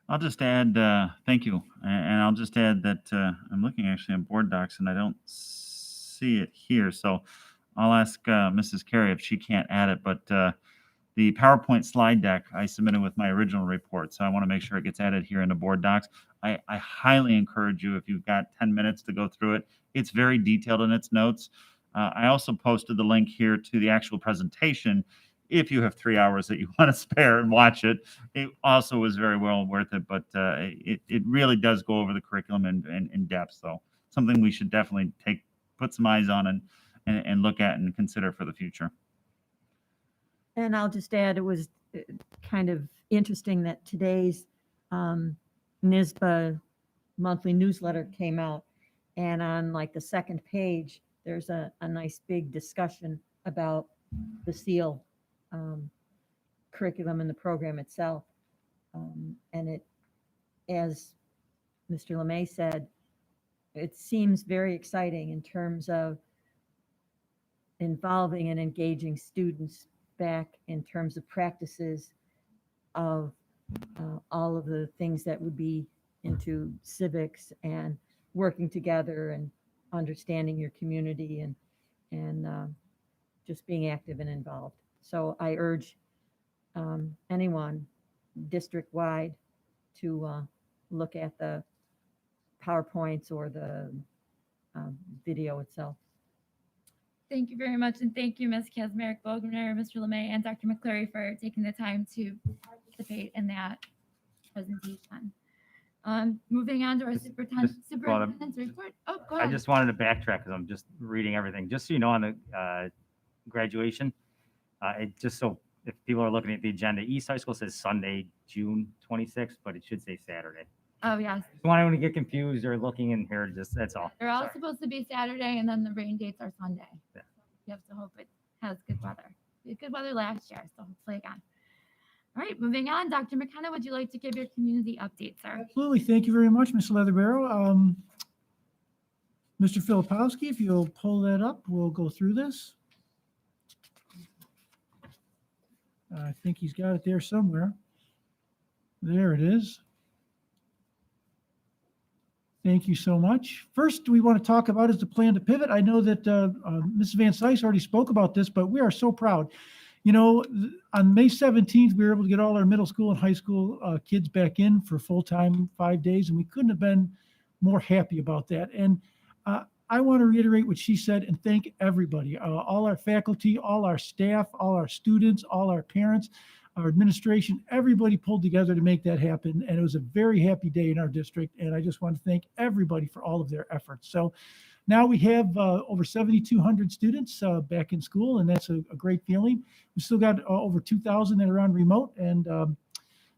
I'll just add, thank you. And I'll just add that I'm looking actually on board docs and I don't see it here. So I'll ask Mrs. Carey if she can't add it, but the PowerPoint slide deck I submitted with my original report. So I want to make sure it gets added here in the board docs. I highly encourage you, if you've got 10 minutes to go through it, it's very detailed in its notes. I also posted the link here to the actual presentation. If you have 3 hours that you want to spare and watch it, it also was very well worth it. But it really does go over the curriculum in depth. So something we should definitely put some eyes on and look at and consider for the future.
And I'll just add, it was kind of interesting that today's NISBA monthly newsletter came out, and on like the second page, there's a nice big discussion about the SEAL curriculum and the program itself. And it, as Mr. LeMay said, it seems very exciting in terms of involving and engaging students back in terms of practices of all of the things that would be into civics and working together and understanding your community and just being active and involved. So I urge anyone district-wide to look at the PowerPoints or the video itself.
Thank you very much, and thank you, Ms. Kazmierzak-Bogner, Mr. LeMay, and Dr. McClary for taking the time to participate in that presentation. Moving on to our superintendent's report. Oh, go ahead.
I just wanted to backtrack because I'm just reading everything. Just so you know, on the graduation, it if people are looking at the agenda, East High School says Sunday, June 26th, but it should say Saturday.
Oh, yes.
If you want anyone to get confused or looking in here, just that's all.
They're all
Sorry.
supposed to be Saturday, and then the rain dates are Sunday.
Yeah.
You have to hope it has good weather. We had good weather last year, so hopefully again. All right, moving on. Dr. McKenna, would you like to give your community update, sir?
Absolutely. Thank you very much, Ms. Leatherbarrow. Mr. Filipowski, if you'll pull that up, we'll go through this. I think he's got it there somewhere. There it is. Thank you so much. First, we want to talk about is the plan to pivot. I know that Mrs. Van Sice already spoke about this, but we are so proud. You know, on May 17th, we were able to get all our middle school and high school kids back in for full-time 5 days, and we couldn't have been more happy about that. And I want to reiterate what she said and thank everybody, all our faculty, all our staff, all our students, all our parents, our administration, everybody pulled together to make that happen. And it was a very happy day in our district. And I just want to thank everybody for all of their efforts. So now we have over 7,200 students back in school, and that's a great feeling. We've still got over 2,000 that are on remote, and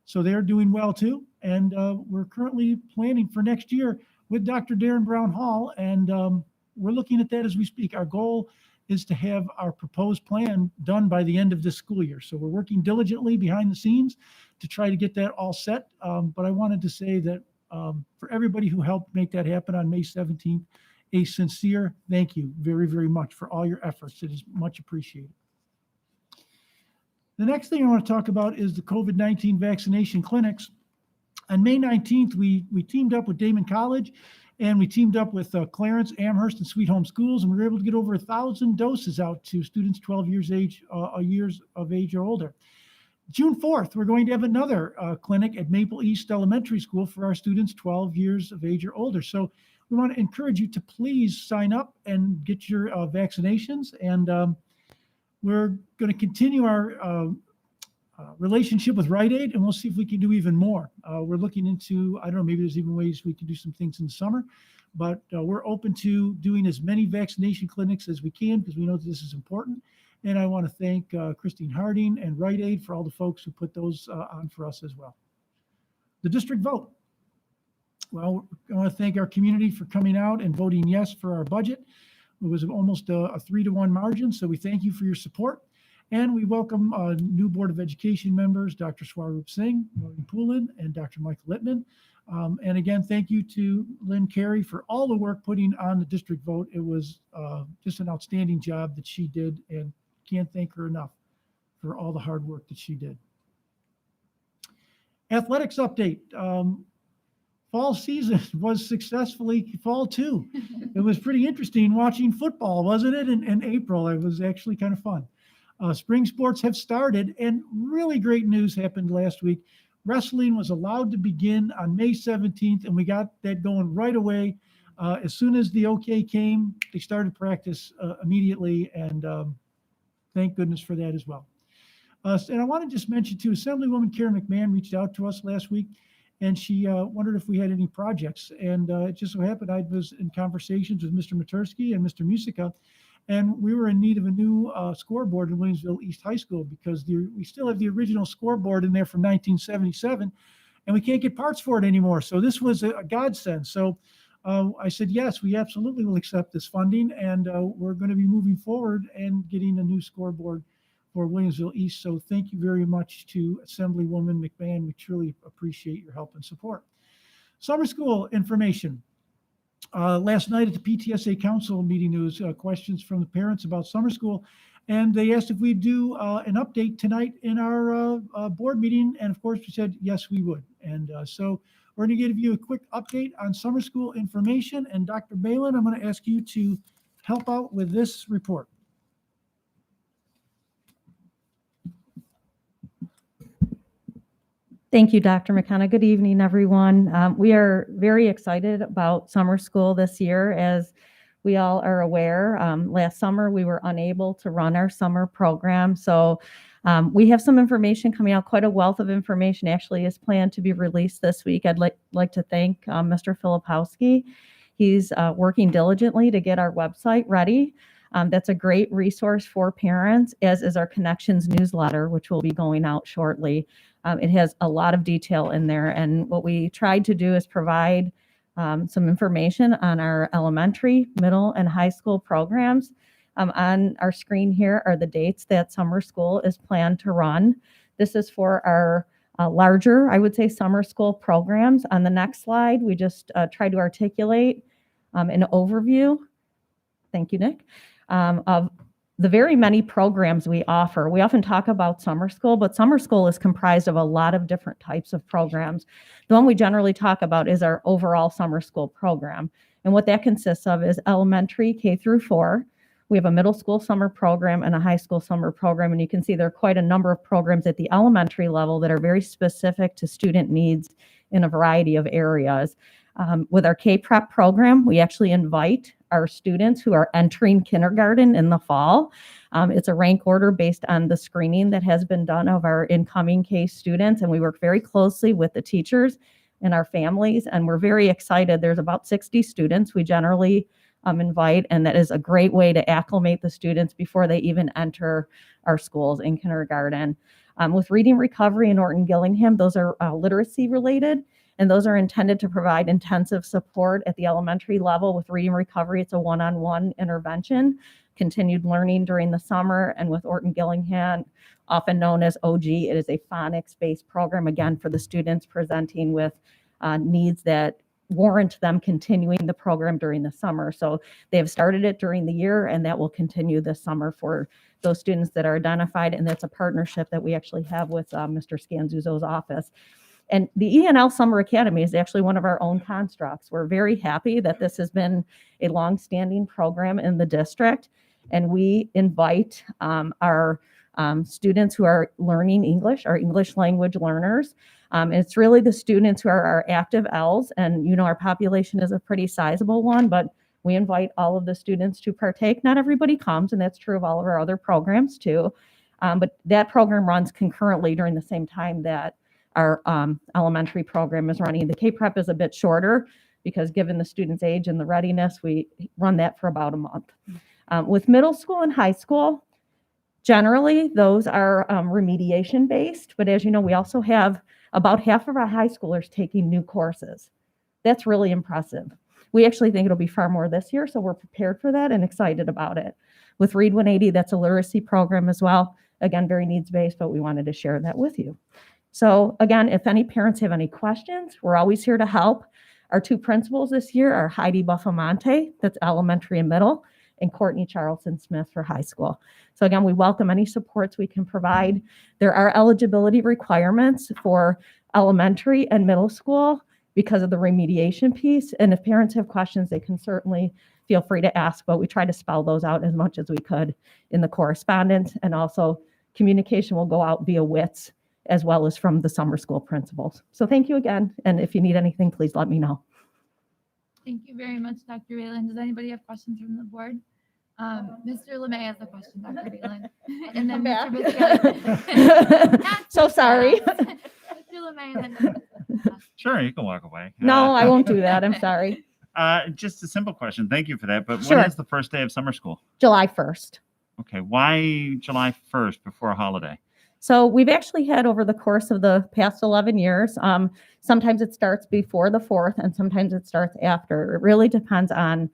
so they're doing well too. And we're currently planning for next year with Dr. Darren Brown Hall, and we're looking at that as we speak. Our goal is to have our proposed plan done by the end of this school year. So we're working diligently behind the scenes to try to get that all set. But I wanted to say that for everybody who helped make that happen on May 17th, a sincere thank you very, very much for all your efforts. It is much appreciated. The next thing I want to talk about is the COVID-19 vaccination clinics. On May 19th, we teamed up with Damon College, and we teamed up with Clarence, Amherst, and Sweet Home Schools, and we were able to get over 1,000 doses out to students 12 years of age or older. June 4th, we're going to have another clinic at Maple East Elementary School for our students 12 years of age or older. So we want to encourage you to please sign up and get your vaccinations. And we're going to continue our relationship with Rite Aid, and we'll see if we can do even more. We're looking into, I don't know, maybe there's even ways we can do some things in the summer, but we're open to doing as many vaccination clinics as we can because we know that this is important. And I want to thank Christine Harding and Rite Aid for all the folks who put those on for us as well. The district vote. Well, I want to thank our community for coming out and voting yes for our budget. It was almost a 3-to-1 margin, so we thank you for your support. And we welcome new Board of Education members, Dr. Swaroop Singh, Maureen Poulin, and Dr. Michael Littman. And again, thank you to Lynn Carey for all the work putting on the district vote. It was just an outstanding job that she did, and can't thank her enough for all the hard work that she did. Athletics update. Fall season was successfully fall too. It was pretty interesting watching football, wasn't it? In April, it was actually kind of fun. Spring sports have started, and really great news happened last week. Wrestling was allowed to begin on May 17th, and we got that going right away. As soon as the okay came, they started practice immediately, and thank goodness for that as well. And I want to just mention too, Assemblywoman Karen McMahon reached out to us last week, and she wondered if we had any projects. And it just so happened I was in conversations with Mr. Matursky and Mr. Musica, and we were in need of a new scoreboard in Williamsville East High School because we still have the original scoreboard in there from 1977, and we can't get parts for it anymore. So this was a godsend. So I said, yes, we absolutely will accept this funding, and we're going to be moving forward and getting a new scoreboard for Williamsville East. So thank you very much to Assemblywoman McMahon. We truly appreciate your help and support. Summer school information. Last night at the PTSA Council meeting, there was questions from the parents about summer school, and they asked if we'd do an update tonight in our board meeting, and of course we said yes, we would. And so we're going to give you a quick update on summer school information, and Dr. Balin, I'm going to ask you to help out with this report.
Thank you, Dr. McKenna. Good evening, everyone. We are very excited about summer school this year. As we all are aware, last summer we were unable to run our summer program. So we have some information coming out, quite a wealth of information actually is planned to be released this week. I'd like to thank Mr. Filipowski. He's working diligently to get our website ready. That's a great resource for parents, as is our Connections newsletter, which will be going out shortly. It has a lot of detail in there. And what we tried to do is provide some information on our elementary, middle, and high school programs. On our screen here are the dates that summer school is planned to run. This is for our larger, I would say, summer school programs. On the next slide, we just tried to articulate an overview. Thank you, Nick. Of the very many programs we offer. We often talk about summer school, but summer school is comprised of a lot of different types of programs. The one we generally talk about is our overall summer school program. And what that consists of is elementary K through 4. We have a middle school summer program and a high school summer program. And you can see there are quite a number of programs at the elementary level that are very specific to student needs in a variety of areas. With our K-Prep program, we actually invite our students who are entering kindergarten in the fall. It's a rank order based on the screening that has been done of our incoming K students, and we work very closely with the teachers and our families, and we're very excited. There's about 60 students we generally invite, and that is a great way to acclimate the students before they even enter our schools in kindergarten. With Reading Recovery in Norton Gillingham, those are literacy related. And those are intended to provide intensive support at the elementary level. With Reading Recovery, it's a one-on-one intervention, continued learning during the summer. And with Norton Gillingham, often known as OG, it is a phonics-based program, again, for the students presenting with needs that warrant them continuing the program during the summer. So they have started it during the year, and that will continue this summer for those students that are identified. And that's a partnership that we actually have with Mr. Scanzuzo's office. And the ENL Summer Academy is actually one of our own constructs. We're very happy that this has been a longstanding program in the district. And we invite our students who are learning English, our English language learners. It's really the students who are our active Ls. And, you know, our population is a pretty sizable one, but we invite all of the students to partake. Not everybody comes, and that's true of all of our other programs too. But that program runs concurrently during the same time that our elementary program is running. The K-Prep is a bit shorter because given the student's age and the readiness, we run that for about a month. With middle school and high school, generally those are remediation based, but as you know, we also have about half of our high schoolers taking new courses. That's really impressive. We actually think it'll be far more this year, so we're prepared for that and excited about it. With Read 180, that's a literacy program as well. Again, very needs-based, but we wanted to share that with you. So again, if any parents have any questions, we're always here to help. Our two principals this year are Heidi Buffamonte, that's elementary and middle, and Courtney Charlton Smith for high school. So again, we welcome any supports we can provide. There are eligibility requirements for elementary and middle school because of the remediation piece. And if parents have questions, they can certainly feel free to ask, but we try to spell those out as much as we could in the correspondence. And also communication will go out via WITS as well as from the summer school principals. So thank you again. And if you need anything, please let me know.
Thank you very much, Dr. Whalen. Does anybody have questions from the board? Mr. LeMay has a question, Dr. Whalen. And then Mr. Biscay.
So sorry.
Mr. LeMay and then
Sure, you can walk away.
No, I won't do that. I'm sorry.
Just a simple question. Thank you for that. But
Sure.
when is the first day of summer school?
July 1st.
Okay, why July 1st before a holiday?
So we've actually had over the course of the past 11 years, sometimes it starts before the 4th and sometimes it starts after. It really depends on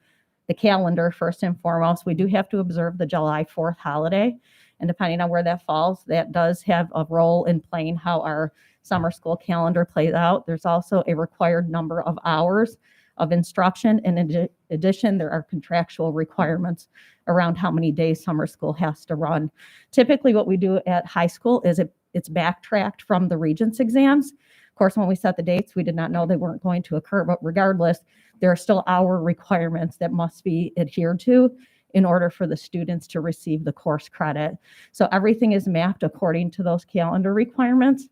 the calendar first and foremost. We do have to observe the July 4th holiday. And depending on where that falls, that does have a role in playing how our summer school calendar plays out. There's also a required number of hours of instruction. In addition, there are contractual requirements around how many days summer school has to run. Typically, what we do at high school is it's backtracked from the Regents exams. Of course, when we set the dates, we did not know they weren't going to occur, but regardless, there are still hour requirements that must be adhered to in order for the students to receive the course credit. So everything is mapped according to those calendar requirements.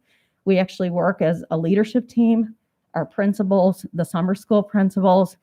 We actually work as a leadership team, our principals, the summer school principals.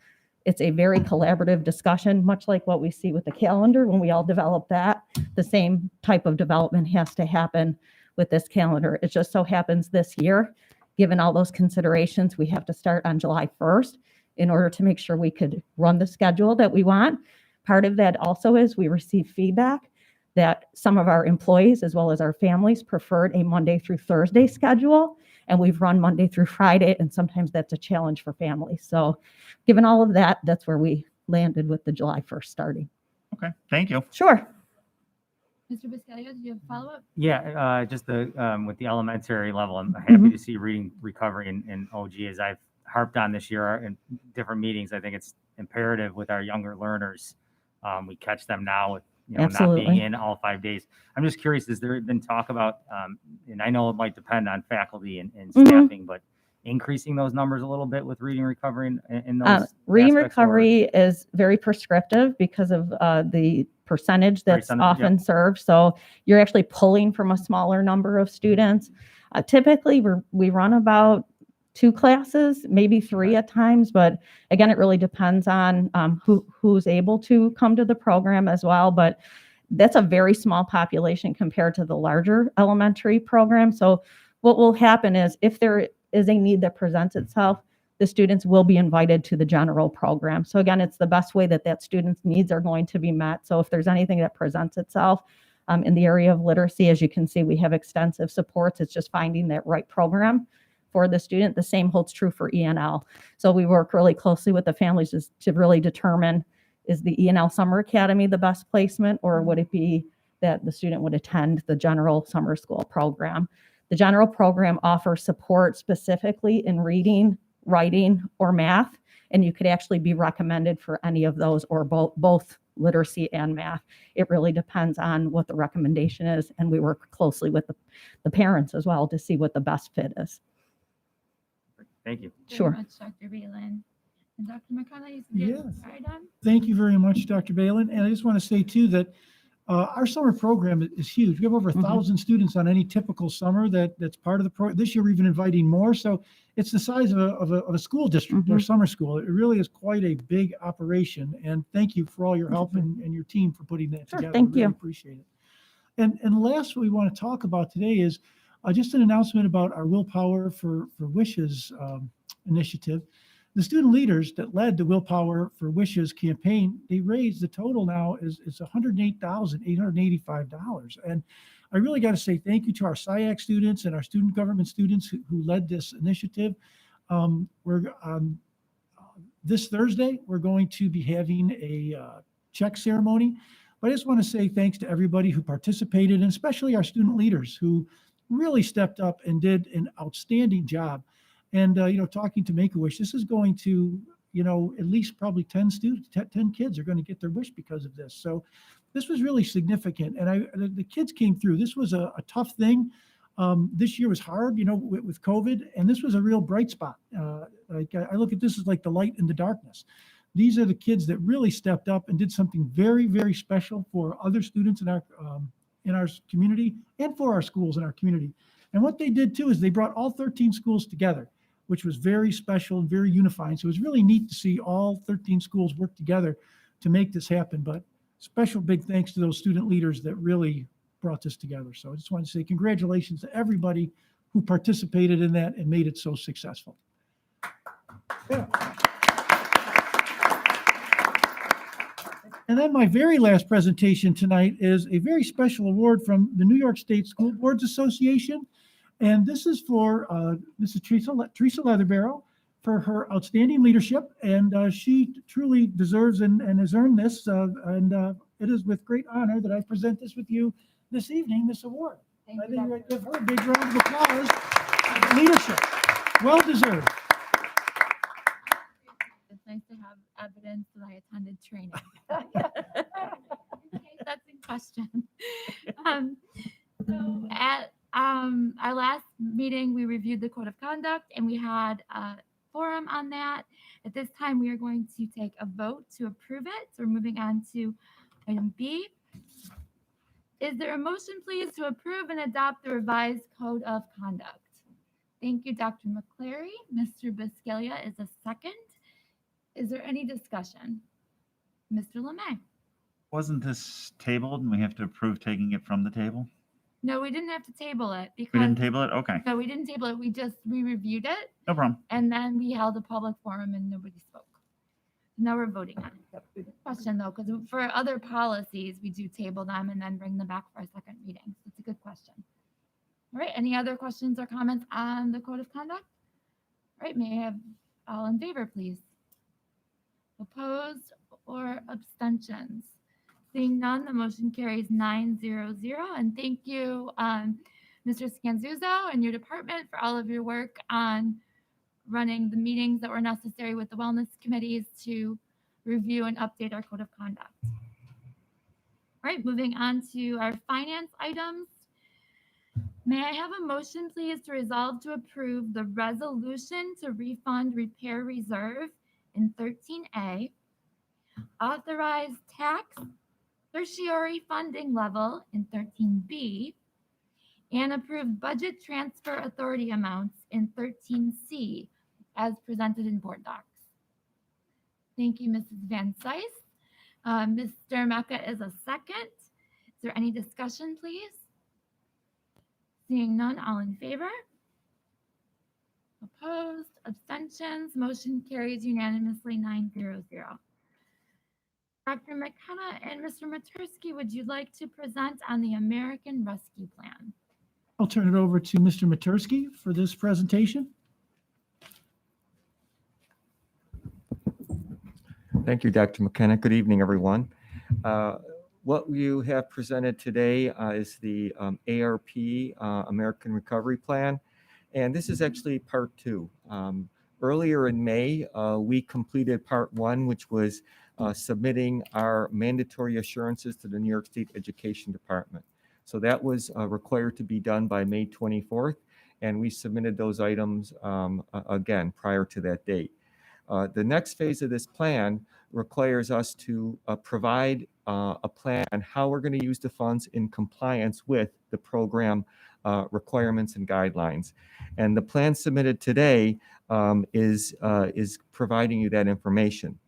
It's a very collaborative discussion, much like what we see with the calendar. When we all develop that, the same type of development has to happen with this calendar. It just so happens this year, given all those considerations, we have to start on July 1st in order to make sure we could run the schedule that we want.
Part of that also is we receive feedback that some of our employees as well as our families preferred a Monday through Thursday schedule, and we've run Monday through Friday, and sometimes that's a challenge for families. So given all of that, that's where we landed with the July 1st starting.
Okay, thank you.
Sure.
Mr. Biscaglia, do you have a follow-up?
Yeah, just with the elementary level, I'm happy to see reading recovery in OG, as I've harped on this year in different meetings. I think it's imperative with our younger learners. We catch them now with not
Absolutely.
being in all 5 days. I'm just curious, has there been talk about, and I know it might depend on faculty and staffing, but increasing those numbers a little bit with reading recovery in those
Reading
aspects, or-
recovery is very prescriptive because of the percentage that's often served. So you're actually pulling from a smaller number of students. Typically, we run about 2 classes, maybe 3 at times, but again, it really depends on who's able to come to the program as well. But that's a very small population compared to the larger elementary program. So what will happen is if there is a need that presents itself, the students will be invited to the general program. So again, it's the best way that student's needs are going to be met. So if there's anything that presents itself in the area of literacy, as you can see, we have extensive supports. It's just finding that right program for the student. The same holds true for ENL. So we work really closely with the families to really determine, is the ENL Summer Academy the best placement, or would it be that the student would attend the general summer school program? The general program offers support specifically in reading, writing, or math, and you could actually be recommended for any of those or both literacy and math. It really depends on what the recommendation is, and we work closely with the parents as well to see what the best fit is.
Thank you.
Very
Sure.
much, Dr. Balin. And Dr. McConnell, you said you have
Yes.
right on?
Thank you very much, Dr. Balin. And I just want to say too that our summer program is huge. We have over 1,000 students on any typical summer that's part of the program. This year, we're even inviting more. So it's the size of a school district or summer school. It really is quite a big operation. And thank you for all your help and your team for putting that together.
thank
Really
you.
appreciate it. And last, what we want to talk about today is just an announcement about our Willpower for Wishes initiative. The student leaders that led the Willpower for Wishes campaign, they raised the total now is $108,885. And I really got to say thank you to our SIAC students and our student government students who led this initiative. This Thursday, we're going to be having a check ceremony. But I just want to say thanks to everybody who participated, and especially our student leaders who really stepped up and did an outstanding job. And, talking to Make-A-Wish, this is going to, at least probably 10 students, 10 kids are going to get their wish because of this. So this was really significant. And the kids came through. This was a tough thing. This year was hard, with COVID, and this was a real bright spot. I look at this as like the light in the darkness. These are the kids that really stepped up and did something very, very special for other students in our community and for our schools in our community. And what they did too is they brought all 13 schools together, which was very special and very unifying. So it was really neat to see all 13 schools work together to make this happen. But special big thanks to those student leaders that really brought this together. So I just wanted to say congratulations to everybody who participated in that and made it so successful. Yeah. And then my very last presentation tonight is a very special award from the New York State School Boards Association. And this is for Mrs. Teresa Leatherbarrow for her outstanding leadership. And she truly deserves and has earned this. It is with great honor that I present this with you this evening, this award. I think I give her a big round of applause. Leadership, well deserved.
It's nice to have evidence that I attended training. In case that's in question. So at our last meeting, we reviewed the code of conduct and we had a forum on that. At this time, we are going to take a vote to approve it. So we're moving on to item B. Is there a motion, please, to approve and adopt the revised code of conduct? Thank you, Dr. McCleary. Mr. Biscaglia is a second. Is there any discussion? Mr. Lemay?
Wasn't this tabled and we have to approve taking it from the table?
No, we didn't have to table it because
We didn't table it? Okay.
No, we didn't table it. We reviewed it
No problem.
and then we held a public forum and nobody spoke. Now we're voting on it. Good question though, because for other policies, we do table them and then bring them back for a second reading. So it's a good question. All right, any other questions or comments on the code of conduct? All right, may I have all in favor, please? Opposed or abstentions? Seeing none, the motion carries 900. And thank you, Mr. Scanzuzo and your department for all of your work on running the meetings that were necessary with the wellness committees to review and update our code of conduct. All right, moving on to our finance items. May I have a motion, please, to resolve to approve the resolution to refund repair reserve in 13A, authorize tax tertiary funding level in 13B, and approve budget transfer authority amounts in 13C as presented in board docs. Thank you, Mrs. Van Sice. Mr. Mecca is a second. Is there any discussion, please? Seeing none, all in favor? Opposed, abstentions, motion carries unanimously 900. Dr. McKenna and Mr. Matursky, would you like to present on the American Rescue Plan?
I'll turn it over to Mr. Matursky for this presentation.
Thank you, Dr. McKenna. Good evening, everyone. What you have presented today is the ARP, American Recovery Plan, and this is actually part 2. Earlier in May, we completed part 1, which was submitting our mandatory assurances to the New York State Education Department. So that was required to be done by May 24th, and we submitted those items again prior to that date. The next phase of this plan requires us to provide a plan on how we're going to use the funds in compliance with the program requirements and guidelines. And the plan submitted today is providing you that information.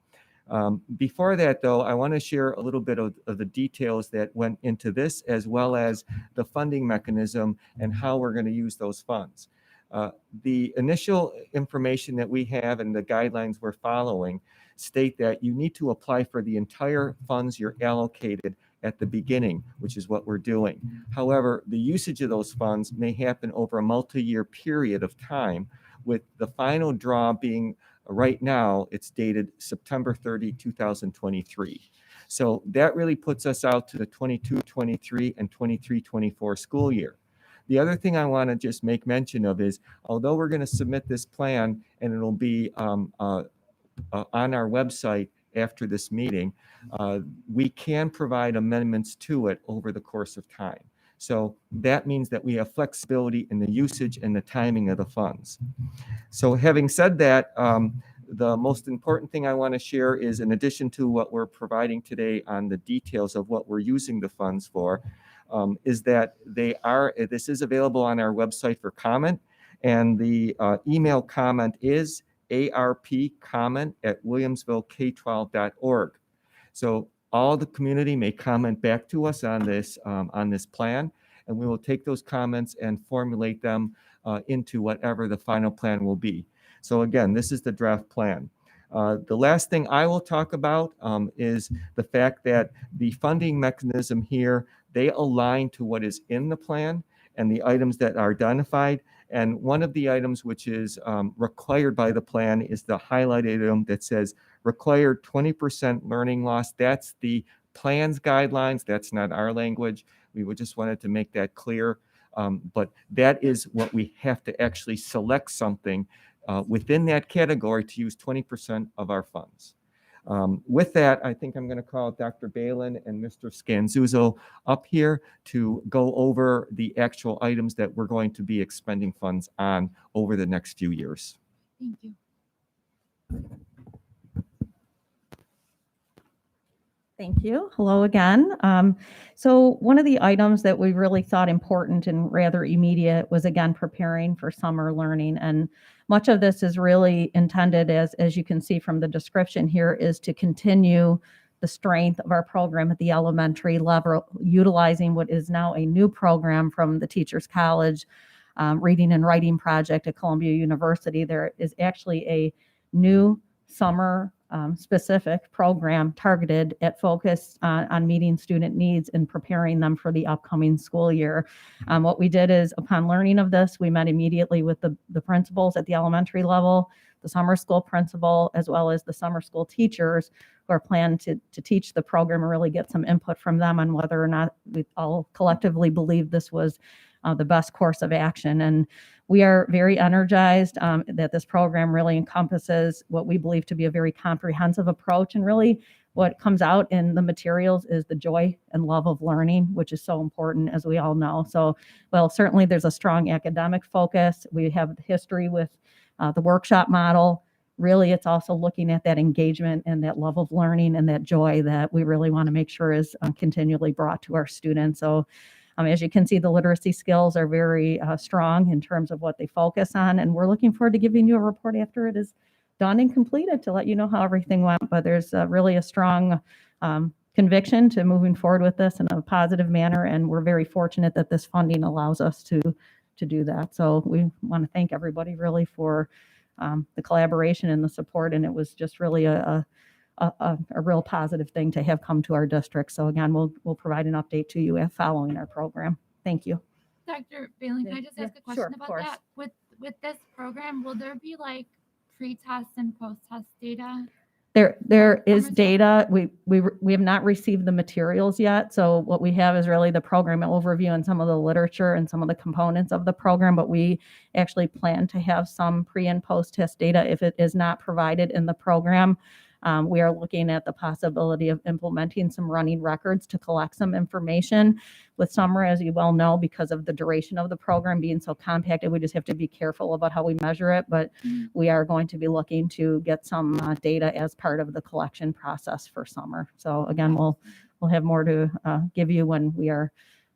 Before that, though, I want to share a little bit of the details that went into this, as well as the funding mechanism and how we're going to use those funds. The initial information that we have and the guidelines we're following state that you need to apply for the entire funds you're allocated at the beginning, which is what we're doing. However, the usage of those funds may happen over a multi-year period of time, with the final draw being right now, it's dated September 30, 2023. So that really puts us out to the 22-23 and 23-24 school year. The other thing I want to just make mention of is, although we're going to submit this plan and it'll be on our website after this meeting, we can provide amendments to it over the course of time. So that means that we have flexibility in the usage and the timing of the funds. So having said that, the most important thing I want to share is, in addition to what we're providing today on the details of what we're using the funds for, is that this is available on our website for comment, and the email comment is arpcomment@williamsvillek12.org. So all the community may comment back to us on this plan, and we will take those comments and formulate them into whatever the final plan will be. So again, this is the draft plan. The last thing I will talk about is the fact that the funding mechanism here, they align to what is in the plan and the items that are identified. And one of the items which is required by the plan is the highlighted item that says required 20% learning loss. That's the plan's guidelines. That's not our language. We would just wanted to make that clear. But that is what we have to actually select something within that category to use 20% of our funds. With that, I think I'm going to call Dr. Balin and Mr. Scanzuzo up here to go over the actual items that we're going to be expending funds on over the next few years.
Thank you.
Thank you. Hello again. So one of the items that we really thought important and rather immediate was, again, preparing for summer learning. And much of this is really intended, as you can see from the description here, is to continue the strength of our program at the elementary level, utilizing what is now a new program from the Teachers College Reading and Writing Project at Columbia University. There is actually a new summer specific program targeted at focus on meeting student needs and preparing them for the upcoming school year. What we did is, upon learning of this, we met immediately with the principals at the elementary level, the summer school principal, as well as the summer school teachers who are planned to teach the program and really get some input from them on whether or not we all collectively believe this was the best course of action. And we are very energized that this program really encompasses what we believe to be a very comprehensive approach. And really what comes out in the materials is the joy and love of learning, which is so important, as we all know. So, well, certainly there's a strong academic focus. We have history with the workshop model. Really, it's also looking at that engagement and that love of learning and that joy that we really want to make sure is continually brought to our students. So as you can see, the literacy skills are very strong in terms of what they focus on. And we're looking forward to giving you a report after it is done and completed to let you know how everything went. But there's really a strong conviction to moving forward with this in a positive manner. And we're very fortunate that this funding allows us to do that. So we want to thank everybody really for the collaboration and the support. And it was just really a real positive thing to have come to our district. So again, we'll provide an update to you following our program. Thank you.
Dr. Balin, can I just ask a question
sure, of
about
course.
that? With this program, will there be like pre-test and post-test data?
There is data. We have not received the materials yet. So what we have is really the program overview and some of the literature and some of the components of the program, but we actually plan to have some pre and post test data if it is not provided in the program. We are looking at the possibility of implementing some running records to collect some information. With summer, as you well know, because of the duration of the program being so compacted, we just have to be careful about how we measure it. But we are going to be looking to get some data as part of the collection process for summer. So again, we'll have more to give you when we are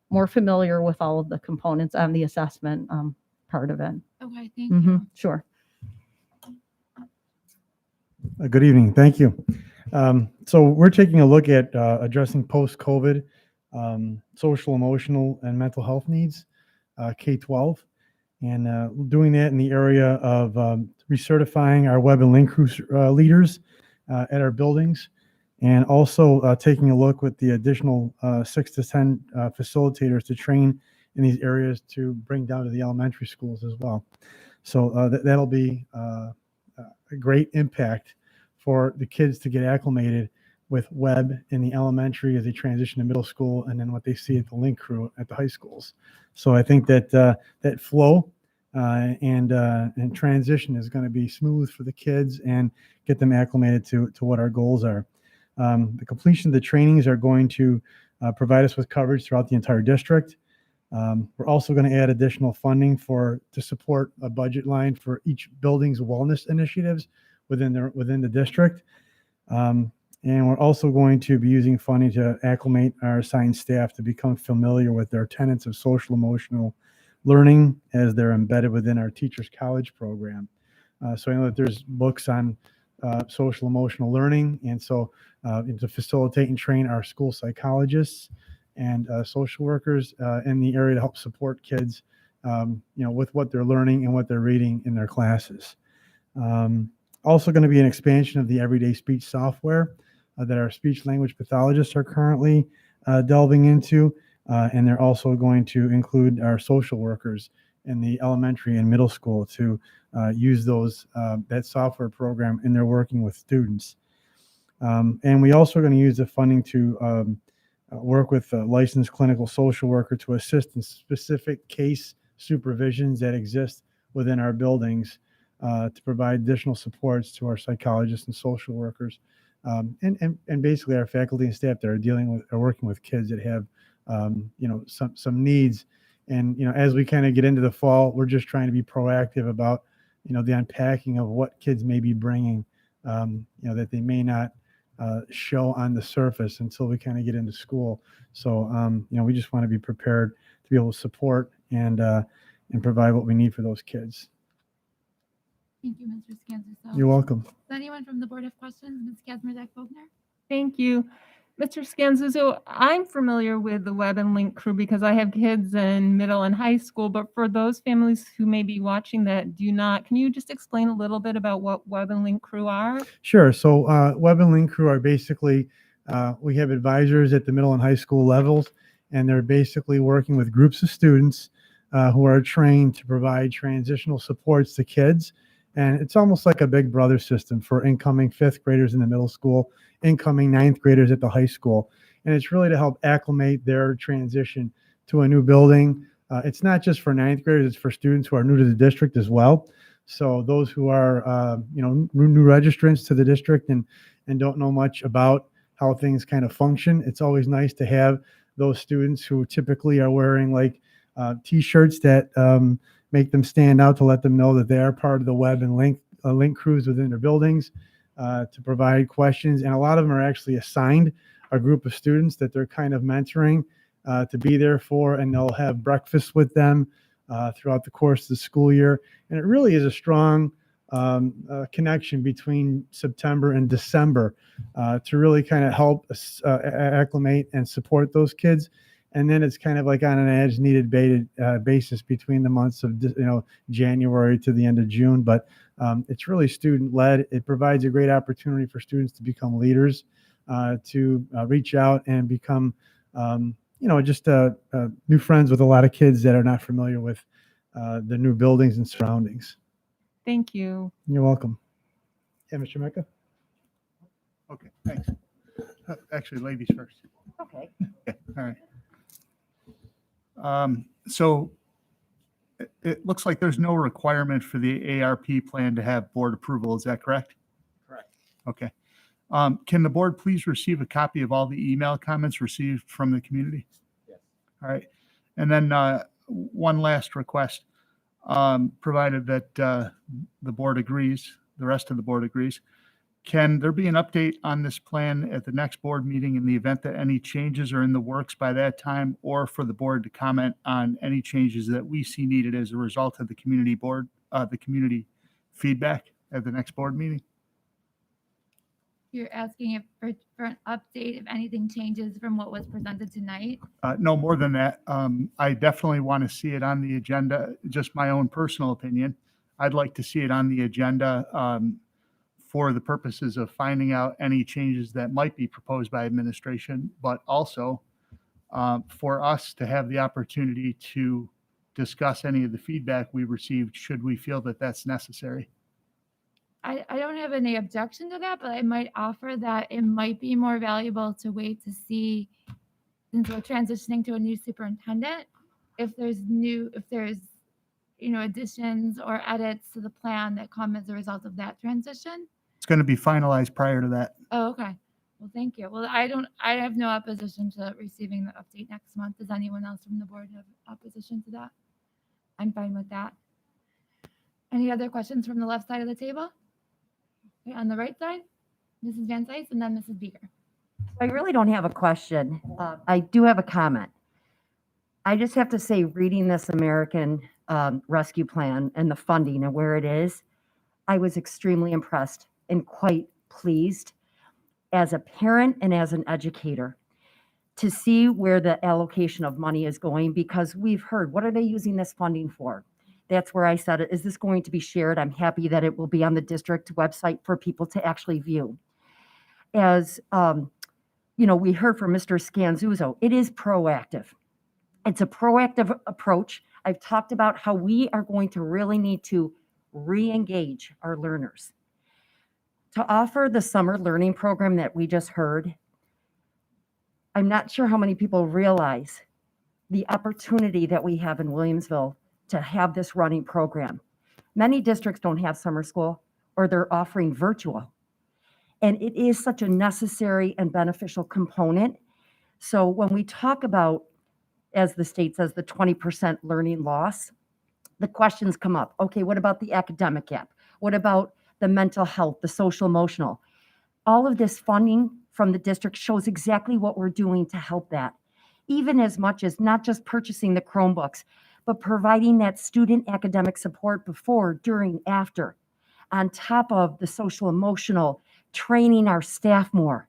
more familiar with all of the components on the assessment part of it.
Okay, thank you.
Sure.
Good evening. Thank you. So we're taking a look at addressing post-COVID social, emotional, and mental health needs, K-12, and doing that in the area of recertifying our web and link crew leaders at our buildings, and also taking a look with the additional 6 to 10 facilitators to train in these areas to bring down to the elementary schools as well. So that'll be a great impact for the kids to get acclimated with web in the elementary as they transition to middle school, and then what they see at the link crew at the high schools. So I think that that flow and transition is going to be smooth for the kids and get them acclimated to what our goals are. The completion of the trainings are going to provide us with coverage throughout the entire district. We're also going to add additional funding to support a budget line for each building's wellness initiatives within the district. And we're also going to be using funding to acclimate our assigned staff to become familiar with their tenets of social emotional learning as they're embedded within our Teachers College program. So I know that there's books on social emotional learning, and so to facilitate and train our school psychologists and social workers in the area to help support kids, with what they're learning and what they're reading in their classes. Also going to be an expansion of the everyday speech software that our speech language pathologists are currently delving into. And they're also going to include our social workers in the elementary and middle school to use that software program in their working with students. And we also are going to use the funding to work with a licensed clinical social worker to assist in specific case supervisions that exist within our buildings to provide additional supports to our psychologists and social workers, and basically our faculty and staff that are working with kids that have some needs. And as we kind of get into the fall, we're just trying to be proactive about the unpacking of what kids may be bringing, that they may not show on the surface until we kind of get into school. So we just want to be prepared to be able to support and provide what we need for those kids.
Thank you, Mr. Scanzer.
You're welcome.
Is anyone from the Board have questions? Ms. Kazmierczak-Bogner?
Thank you. Mr. Scanzuzo, I'm familiar with the Web and Link crew because I have kids in middle and high school, but for those families who may be watching that do not, can you just explain a little bit about what Web and Link crew are?
Sure. So Web and Link crew are basically, we have advisors at the middle and high school levels, and they're basically working with groups of students who are trained to provide transitional supports to kids. And it's almost like a big brother system for incoming fifth graders in the middle school, incoming ninth graders at the high school. And it's really to help acclimate their transition to a new building. It's not just for ninth graders, it's for students who are new to the district as well. So those who are, new registrants to the district and don't know much about how things kind of function, it's always nice to have those students who typically are wearing like T-shirts that make them stand out, to let them know that they are part of the Web and Link crews within their buildings, to provide questions. And a lot of them are actually assigned a group of students that they're kind of mentoring to be there for, and they'll have breakfast with them throughout the course of the school year. And it really is a strong connection between September and December to really kind of help acclimate and support those kids. And then it's kind of like on an as needed basis between the months of January to the end of June. But it's really student led. It provides a great opportunity for students to become leaders, to reach out and become just new friends with a lot of kids that are not familiar with the new buildings and surroundings.
Thank you.
You're welcome. Yeah, Mr. Mecca?
Okay, thanks. Actually, ladies first.
Okay.
Okay, all right. So it looks like there's no requirement for the ARP plan to have board approval. Is that correct?
Correct.
Okay. Can the board please receive a copy of all the email comments received from the community?
Yes.
All right. And then one last request, provided that the board agrees, the rest of the board agrees. Can there be an update on this plan at the next board meeting in the event that any changes are in the works by that time, or for the board to comment on any changes that we see needed as a result of the community feedback at the next board meeting?
You're asking if for an update if anything changes from what was presented tonight?
No, more than that. I definitely want to see it on the agenda. Just my own personal opinion. I'd like to see it on the agenda for the purposes of finding out any changes that might be proposed by administration, but also for us to have the opportunity to discuss any of the feedback we received, should we feel that that's necessary.
I don't have any objection to that, but I might offer that it might be more valuable to wait to see, since we're transitioning to a new superintendent, if there's additions or edits to the plan that come as a result of that transition.
It's going to be finalized prior to that.
Oh, okay. Well, thank you. Well, I have no opposition to receiving the update next month. Does anyone else from the board have opposition to that? I'm fine with that. Any other questions from the left side of the table? Okay, on the right side, Mrs. Van Sice and then Mrs. Beeger.
I really don't have a question. I do have a comment. I just have to say, reading this American Rescue Plan and the funding and where it is, I was extremely impressed and quite pleased as a parent and as an educator to see where the allocation of money is going, because we've heard, what are they using this funding for? That's where I said, is this going to be shared? I'm happy that it will be on the district website for people to actually view. As we heard from Mr. Scanzuzo, it is proactive. It's a proactive approach. I've talked about how we are going to really need to re-engage our learners. To offer the summer learning program that we just heard, I'm not sure how many people realize the opportunity that we have in Williamsville to have this running program. Many districts don't have summer school, or they're offering virtual. And it is such a necessary and beneficial component. So when we talk about, as the state says, the 20% learning loss, the questions come up. Okay, what about the academic gap? What about the mental health, the social emotional? All of this funding from the district shows exactly what we're doing to help that. Even as much as not just purchasing the Chromebooks, but providing that student academic support before, during, after, on top of the social emotional, training our staff more.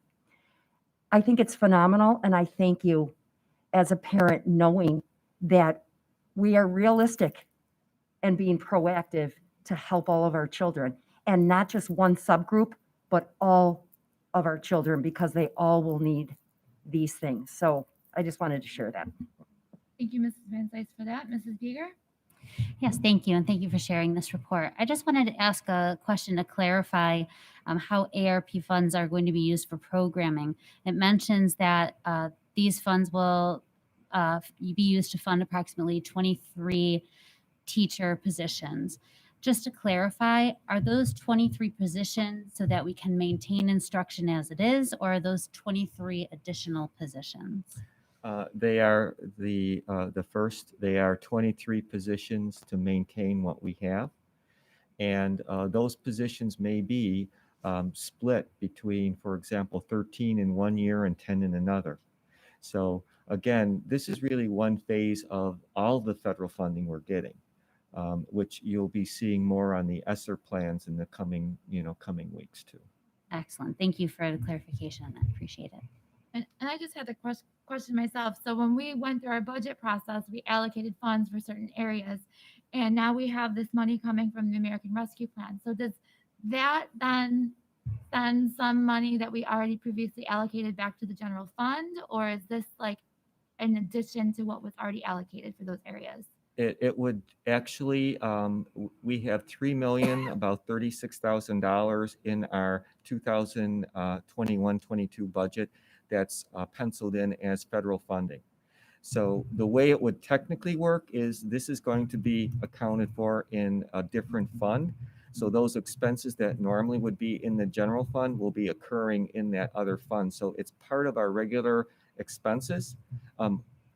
I think it's phenomenal, and I thank you as a parent knowing that we are realistic and being proactive to help all of our children, and not just one subgroup, but all of our children, because they all will need these things. So I just wanted to share that.
Thank you, Mrs. Van Sice, for that. Mrs. Beeger?
Yes, thank you. And thank you for sharing this report. I just wanted to ask a question to clarify how ARP funds are going to be used for programming. It mentions that these funds will be used to fund approximately 23 teacher positions. Just to clarify, are those 23 positions so that we can maintain instruction as it is, or are those 23 additional positions?
They are the first. They are 23 positions to maintain what we have, and those positions may be split between, for example, 13 in one year and 10 in another. So again, this is really one phase of all the federal funding we're getting, which you'll be seeing more on the ESSER plans in the coming weeks too.
Excellent. Thank you for the clarification on that. Appreciate it.
And I just had a question myself. So when we went through our budget process, we allocated funds for certain areas, and now we have this money coming from the American Rescue Plan. So does that then send some money that we already previously allocated back to the general fund, or is this like in addition to what was already allocated for those areas?
It would actually, we have $3 million, about $36,000 in our 2021-22 budget that's penciled in as federal funding. So the way it would technically work is this is going to be accounted for in a different fund. So those expenses that normally would be in the general fund will be occurring in that other fund. So it's part of our regular expenses.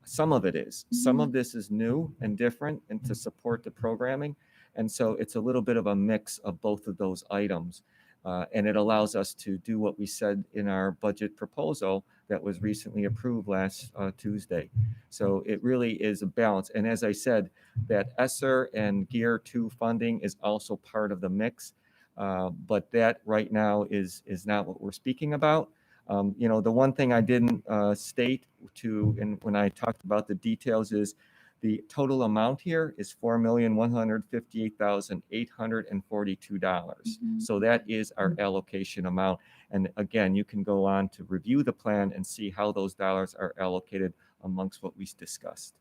Some of it is. Some of this is new and different and to support the programming. And so it's a little bit of a mix of both of those items. And it allows us to do what we said in our budget proposal that was recently approved last Tuesday. So it really is a balance. And as I said, that ESSER and Gear 2 funding is also part of the mix. But that right now is not what we're speaking about. The one thing I didn't state and when I talked about the details is the total amount here is $4,158,842. So that is our allocation amount. And again, you can go on to review the plan and see how those dollars are allocated amongst what we discussed.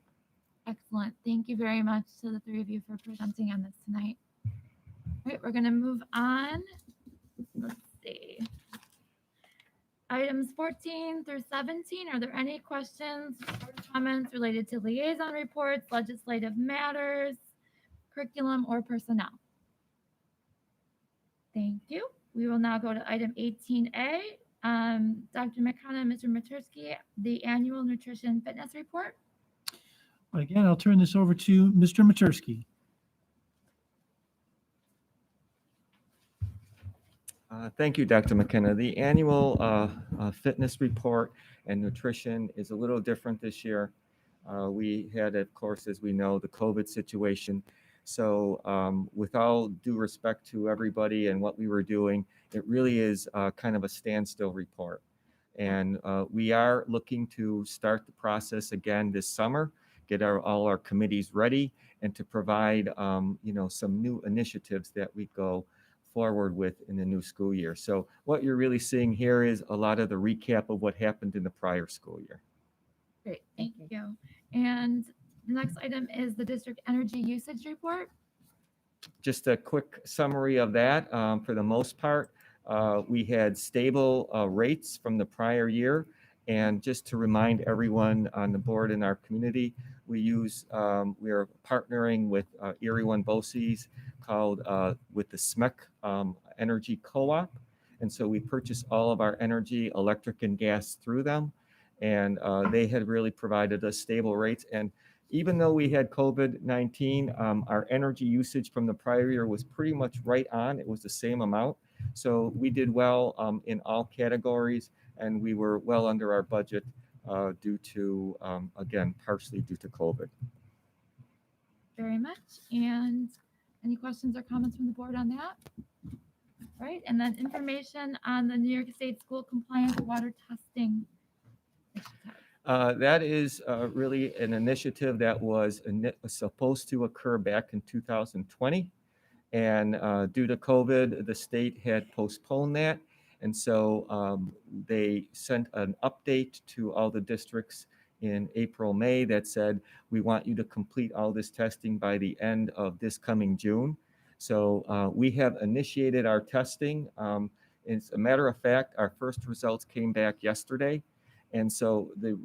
Excellent. Thank you very much to the three of you for presenting on this tonight. All right, we're going to move on. Let's see. Items 14 through 17, are there any questions or comments related to liaison reports, legislative matters, curriculum, or personnel? Thank you. We will now go to item 18A. Dr. McKenna and Mr. Matursky, the annual nutrition fitness report.
Again, I'll turn this over to Mr. Matursky.
Thank you, Dr. McKenna. The annual fitness report and nutrition is a little different this year. We had, of course, as we know, the COVID situation. So with all due respect to everybody and what we were doing, it really is kind of a standstill report. And we are looking to start the process again this summer, get all our committees ready, and to provide some new initiatives that we go forward with in the new school year. So what you're really seeing here is a lot of the recap of what happened in the prior school year.
Great, thank you. And the next item is the district energy usage report.
Just a quick summary of that. For the most part, we had stable rates from the prior year. And just to remind everyone on the board in our community, we are partnering with Erie One BOCES called with the SMEC Energy Co-op. And so we purchase all of our energy, electric and gas through them. And they had really provided us stable rates. And even though we had COVID-19, our energy usage from the prior year was pretty much right on. It was the same amount. So we did well in all categories, and we were well under our budget due to, again, partially due to COVID.
Very much. And any questions or comments from the board on that? All right, and then information on the New York State School Compliance Water Testing
That is really an initiative that was supposed to occur back in 2020. And due to COVID, the state had postponed that. And so they sent an update to all the districts in April, May that said, we want you to complete all this testing by the end of this coming June. So we have initiated our testing. As a matter of fact, our first results came back yesterday. And so the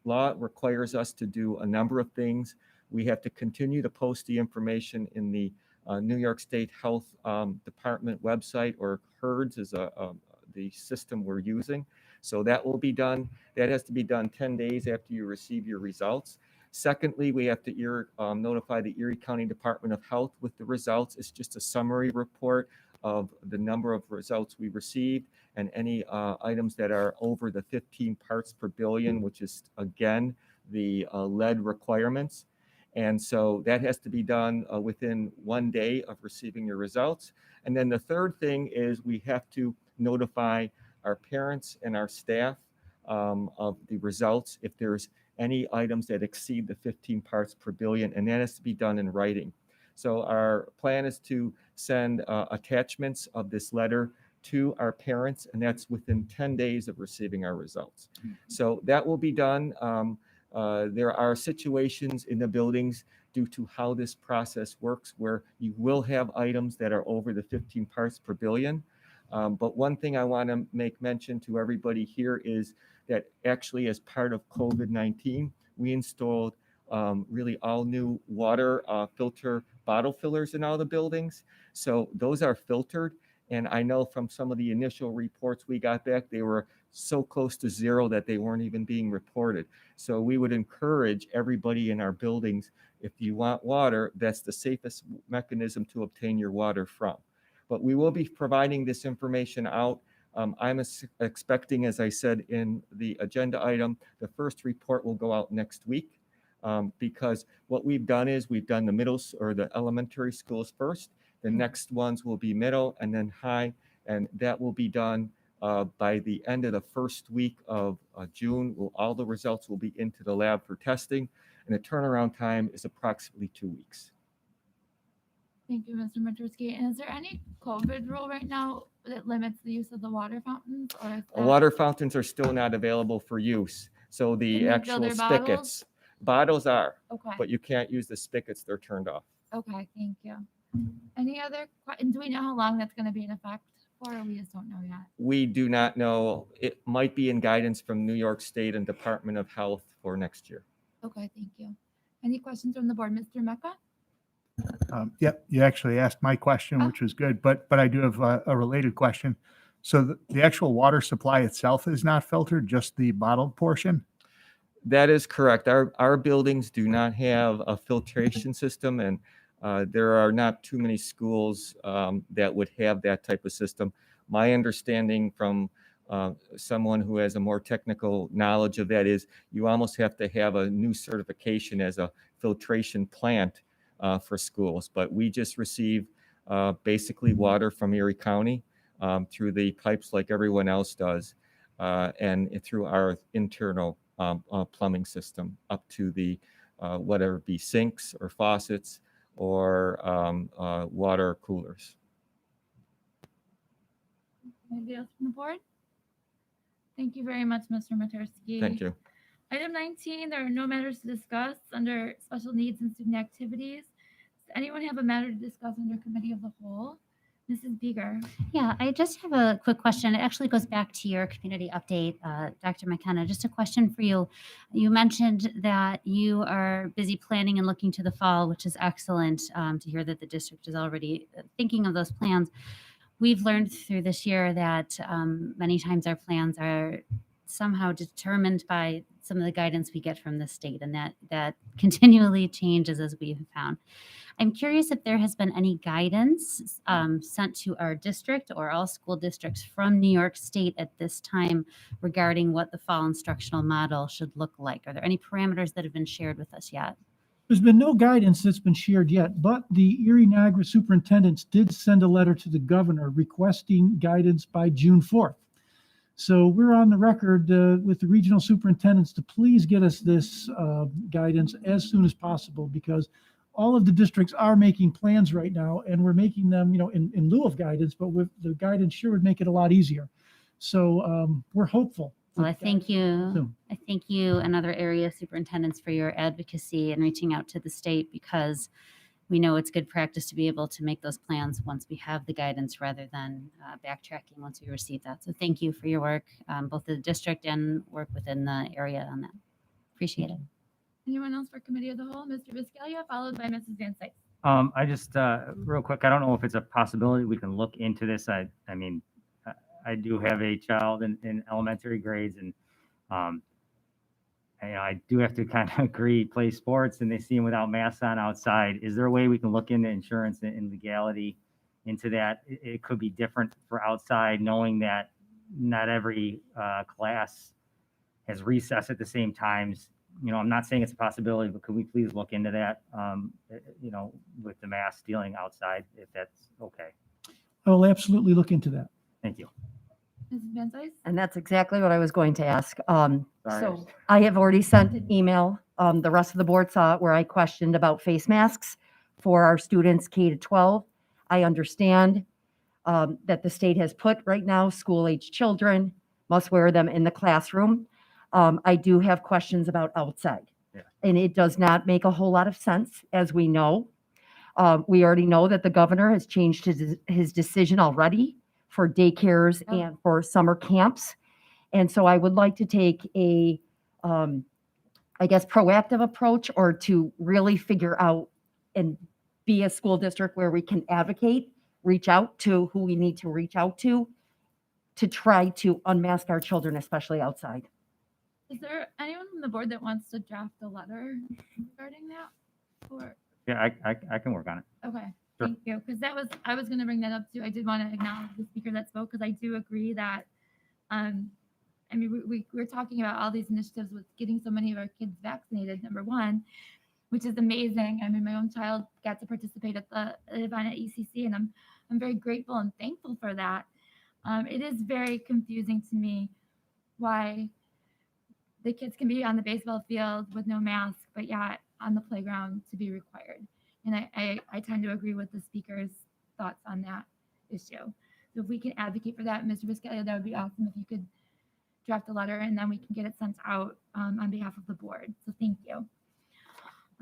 law requires us to do a number of things. We have to continue to post the information in the New York State Health Department website, or HERDS is the system we're using. So that will be done. That has to be done 10 days after you receive your results. Secondly, we have to notify the Erie County Department of Health with the results. It's just a summary report of the number of results we received and any items that are over the 15 parts per billion, which is, again, the lead requirements. And so that has to be done within 1 day of receiving your results. And then the third thing is we have to notify our parents and our staff of the results if there's any items that exceed the 15 parts per billion, and that has to be done in writing. So our plan is to send attachments of this letter to our parents, and that's within 10 days of receiving our results. So that will be done. There are situations in the buildings due to how this process works where you will have items that are over the 15 parts per billion. But one thing I want to make mention to everybody here is that actually as part of COVID-19, we installed really all new water filter bottle fillers in all the buildings. So those are filtered. And I know from some of the initial reports we got back, they were so close to zero that they weren't even being reported. So we would encourage everybody in our buildings, if you want water, that's the safest mechanism to obtain your water from. But we will be providing this information out. I'm expecting, as I said in the agenda item, the first report will go out next week because what we've done is we've done the middle or the elementary schools first. The next ones will be middle and then high, and that will be done by the end of the first week of June. All the results will be into the lab for testing, and the turnaround time is approximately 2 weeks.
Thank you, Mr. Matursky. And is there any COVID rule right now that limits the use of the water fountains? Or
Water fountains are still not available for use. So the actual spigots, bottles are,
okay.
But you can't use the spigots, they're turned off.
Okay, thank you. Any other questions? Do we know how long that's going to be in effect for, or we just don't know yet?
We do not know. It might be in guidance from New York State and Department of Health for next year.
Okay, thank you. Any questions from the board? Mr. Mecca?
Yep, you actually asked my question, which was good, but I do have a related question. So the actual water supply itself is not filtered, just the bottled portion?
That is correct. Our buildings do not have a filtration system, and there are not too many schools that would have that type of system. My understanding from someone who has a more technical knowledge of that is you almost have to have a new certification as a filtration plant for schools. But we just receive basically water from Erie County through the pipes like everyone else does, and through our internal plumbing system up to the whatever it be sinks or faucets or water coolers.
Anybody else from the board? Thank you very much, Mr. Matursky.
Thank you.
Item 19, there are no matters to discuss under special needs and student activities. Does anyone have a matter to discuss under committee of the whole? Mrs. Beeger.
Yeah, I just have a quick question. It actually goes back to your community update, Dr. McKenna. Just a question for you. You mentioned that you are busy planning and looking to the fall, which is excellent to hear that the district is already thinking of those plans. We've learned through this year that many times our plans are somehow determined by some of the guidance we get from the state, and that continually changes, as we have found. I'm curious if there has been any guidance sent to our district or all school districts from New York State at this time regarding what the fall instructional model should look like. Are there any parameters that have been shared with us yet?
There's been no guidance that's been shared yet, but the Erie Niagara superintendents did send a letter to the governor requesting guidance by June 4th. So we're on the record with the regional superintendents to please get us this guidance as soon as possible, because all of the districts are making plans right now, and we're making them, in lieu of guidance, but with the guidance sure would make it a lot easier. So we're hopeful.
Well, I thank you.
Soon.
I thank you and other area superintendents for your advocacy and reaching out to the state, because we know it's good practice to be able to make those plans once we have the guidance rather than backtracking once we receive that. So thank you for your work, both the district and work within the area on that. Appreciate it.
Anyone else for committee of the whole? Mr. Viscalia, followed by Mrs. Van Sykes.
I just, real quick, I don't know if it's a possibility we can look into this. I mean, I do have a child in elementary grades, and I do have to kind of agree, play sports, and they see them without masks on outside. Is there a way we can look into insurance and legality into that? It could be different for outside, knowing that not every class has recess at the same times. I'm not saying it's a possibility, but could we please look into that, with the mask dealing outside, if that's okay?
I will absolutely look into that.
Thank you.
Mrs. Van Sykes?
And that's exactly what I was going to ask.
Sorry.
So I have already sent an email. The rest of the board saw it, where I questioned about face masks for our students K to 12. I understand that the state has put right now school-age children must wear them in the classroom. I do have questions about outside.
Yeah.
And it does not make a whole lot of sense, as we know. We already know that the governor has changed his decision already for daycares and for summer camps. And so I would like to take a, proactive approach, or to really figure out and be a school district where we can advocate, reach out to who we need to reach out to try to unmask our children, especially outside.
Is there anyone on the board that wants to draft a letter regarding that? Or
Yeah, I can work on it.
okay,
Sure.
thank you. Because I was going to bring that up too. I did want to acknowledge the speaker that spoke, because I do agree that, we're talking about all these initiatives with getting so many of our kids vaccinated, number one, which is amazing. My own child got to participate at the event at ECC, and I'm very grateful and thankful for that. It is very confusing to me why the kids can be on the baseball field with no mask, but yet on the playground to be required. And I tend to agree with the speaker's thoughts on that issue. So if we can advocate for that, Mr. Viscalia, that would be awesome if you could draft a letter, and then we can get it sent out on behalf of the board. So thank you.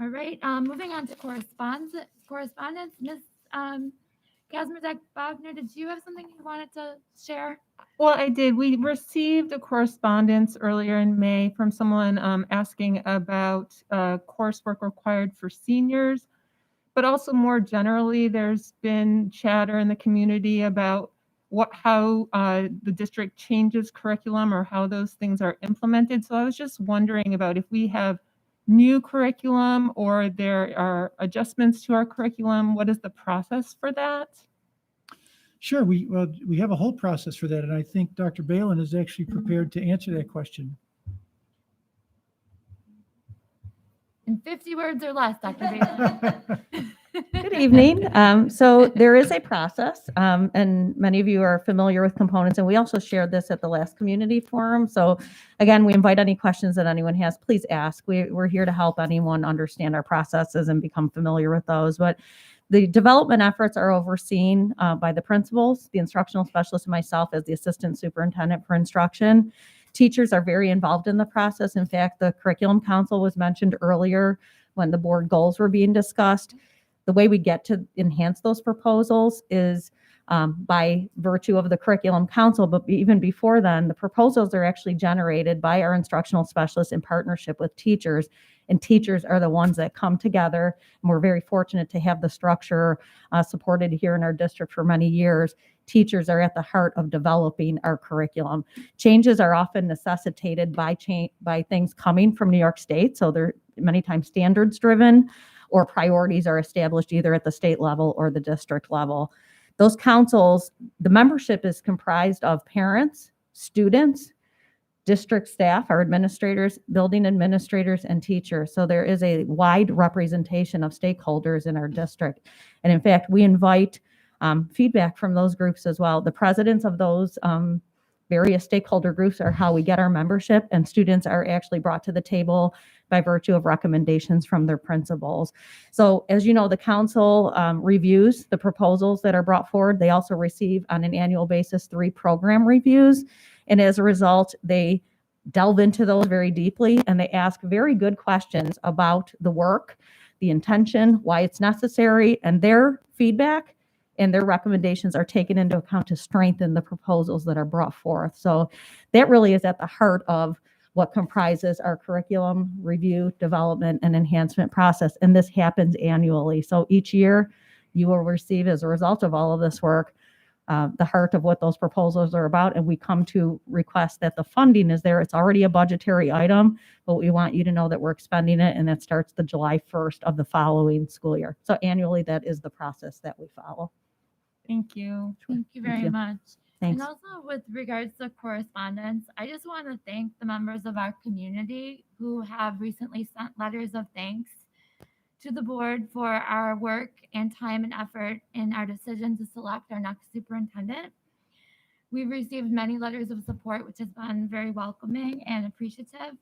All right, moving on to correspondence. Ms. Kazmierzak-Bogner, did you have something you wanted to share?
Well, I did. We received a correspondence earlier in May from someone asking about coursework required for seniors, but also more generally, there's been chatter in the community about how the district changes curriculum or how those things are implemented. So I was just wondering about if we have new curriculum or there are adjustments to our curriculum. What is the process for that?
Sure, we have a whole process for that, and I think Dr. Balin is actually prepared to answer that question.
In 50 words or less, Dr. Balin.
Good evening. So there is a process, and many of you are familiar with components, and we also shared this at the last community forum. So again, we invite any questions that anyone has, please ask. We're here to help anyone understand our processes and become familiar with those. But the development efforts are overseen by the principals, the instructional specialist, and myself as the assistant superintendent for instruction. Teachers are very involved in the process. In fact, the curriculum council was mentioned earlier when the board goals were being discussed. The way we get to enhance those proposals is by virtue of the curriculum council, but even before then, the proposals are actually generated by our instructional specialists in partnership with teachers, and teachers are the ones that come together, and we're very fortunate to have the structure supported here in our district for many years. Teachers are at the heart of developing our curriculum. Changes are often necessitated by things coming from New York State, so they're many times standards driven, or priorities are established either at the state level or the district level. Those councils, the membership is comprised of parents, students, district staff, our administrators, building administrators, and teachers. So there is a wide representation of stakeholders in our district. And in fact, we invite feedback from those groups as well. The presidents of those various stakeholder groups are how we get our membership, and students are actually brought to the table by virtue of recommendations from their principals. So as you know, the council reviews the proposals that are brought forward. They also receive on an annual basis 3 program reviews. And as a result, they delve into those very deeply, and they ask very good questions about the work, the intention, why it's necessary, and their feedback and their recommendations are taken into account to strengthen the proposals that are brought forth. So that really is at the heart of what comprises our curriculum review, development, and enhancement process. And this happens annually. So each year you will receive, as a result of all of this work, the heart of what those proposals are about. And we come to request that the funding is there. It's already a budgetary item, but we want you to know that we're expending it, and that starts the July 1st of the following school year. So annually, that is the process that we follow.
Thank you.
Thank you very
you.
much.
Thanks.
And also with regards to correspondence, I just want to thank the members of our community who have recently sent letters of thanks to the board for our work and time and effort in our decision to select our next superintendent. We've received many letters of support, which has been very welcoming and appreciative.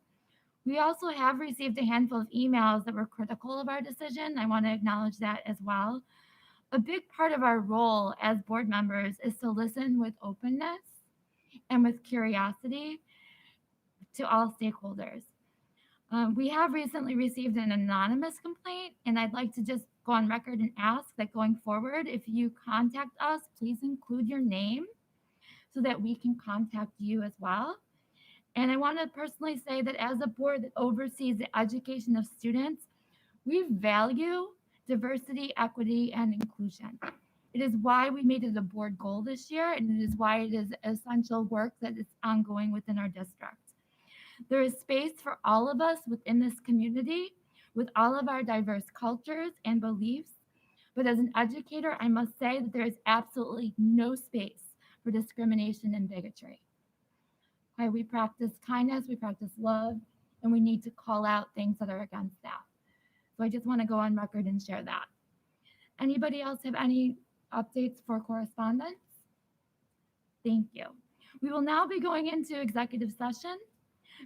We also have received a handful of emails that were critical of our decision. I want to acknowledge that as well. A big part of our role as board members is to listen with openness and with curiosity to all stakeholders. We have recently received an anonymous complaint, and I'd like to just go on record and ask that going forward, if you contact us, please include your name so that we can contact you as well. And I want to personally say that as a board that oversees the education of students, we value diversity, equity, and inclusion. It is why we made it a board goal this year, and it is why it is essential work that is ongoing within our district. There is space for all of us within this community with all of our diverse cultures and beliefs. But as an educator, I must say that there is absolutely no space for discrimination and bigotry. We practice kindness, we practice love, and we need to call out things that are against that. So I just want to go on record and share that. Anybody else have any updates for correspondence? Thank you. We will now be going into executive session.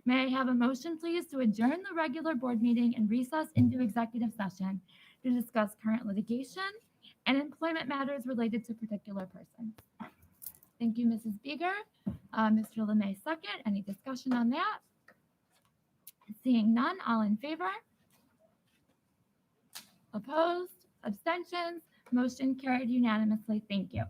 May I have a motion, please, to adjourn the regular board meeting and recess into executive session to discuss current litigation and employment matters related to particular persons. Thank you, Mrs. Beeger. Mr. LeMay, second. Any discussion on that? Seeing none, all in favor? Opposed? Abstentions? Motion carried unanimously. Thank you.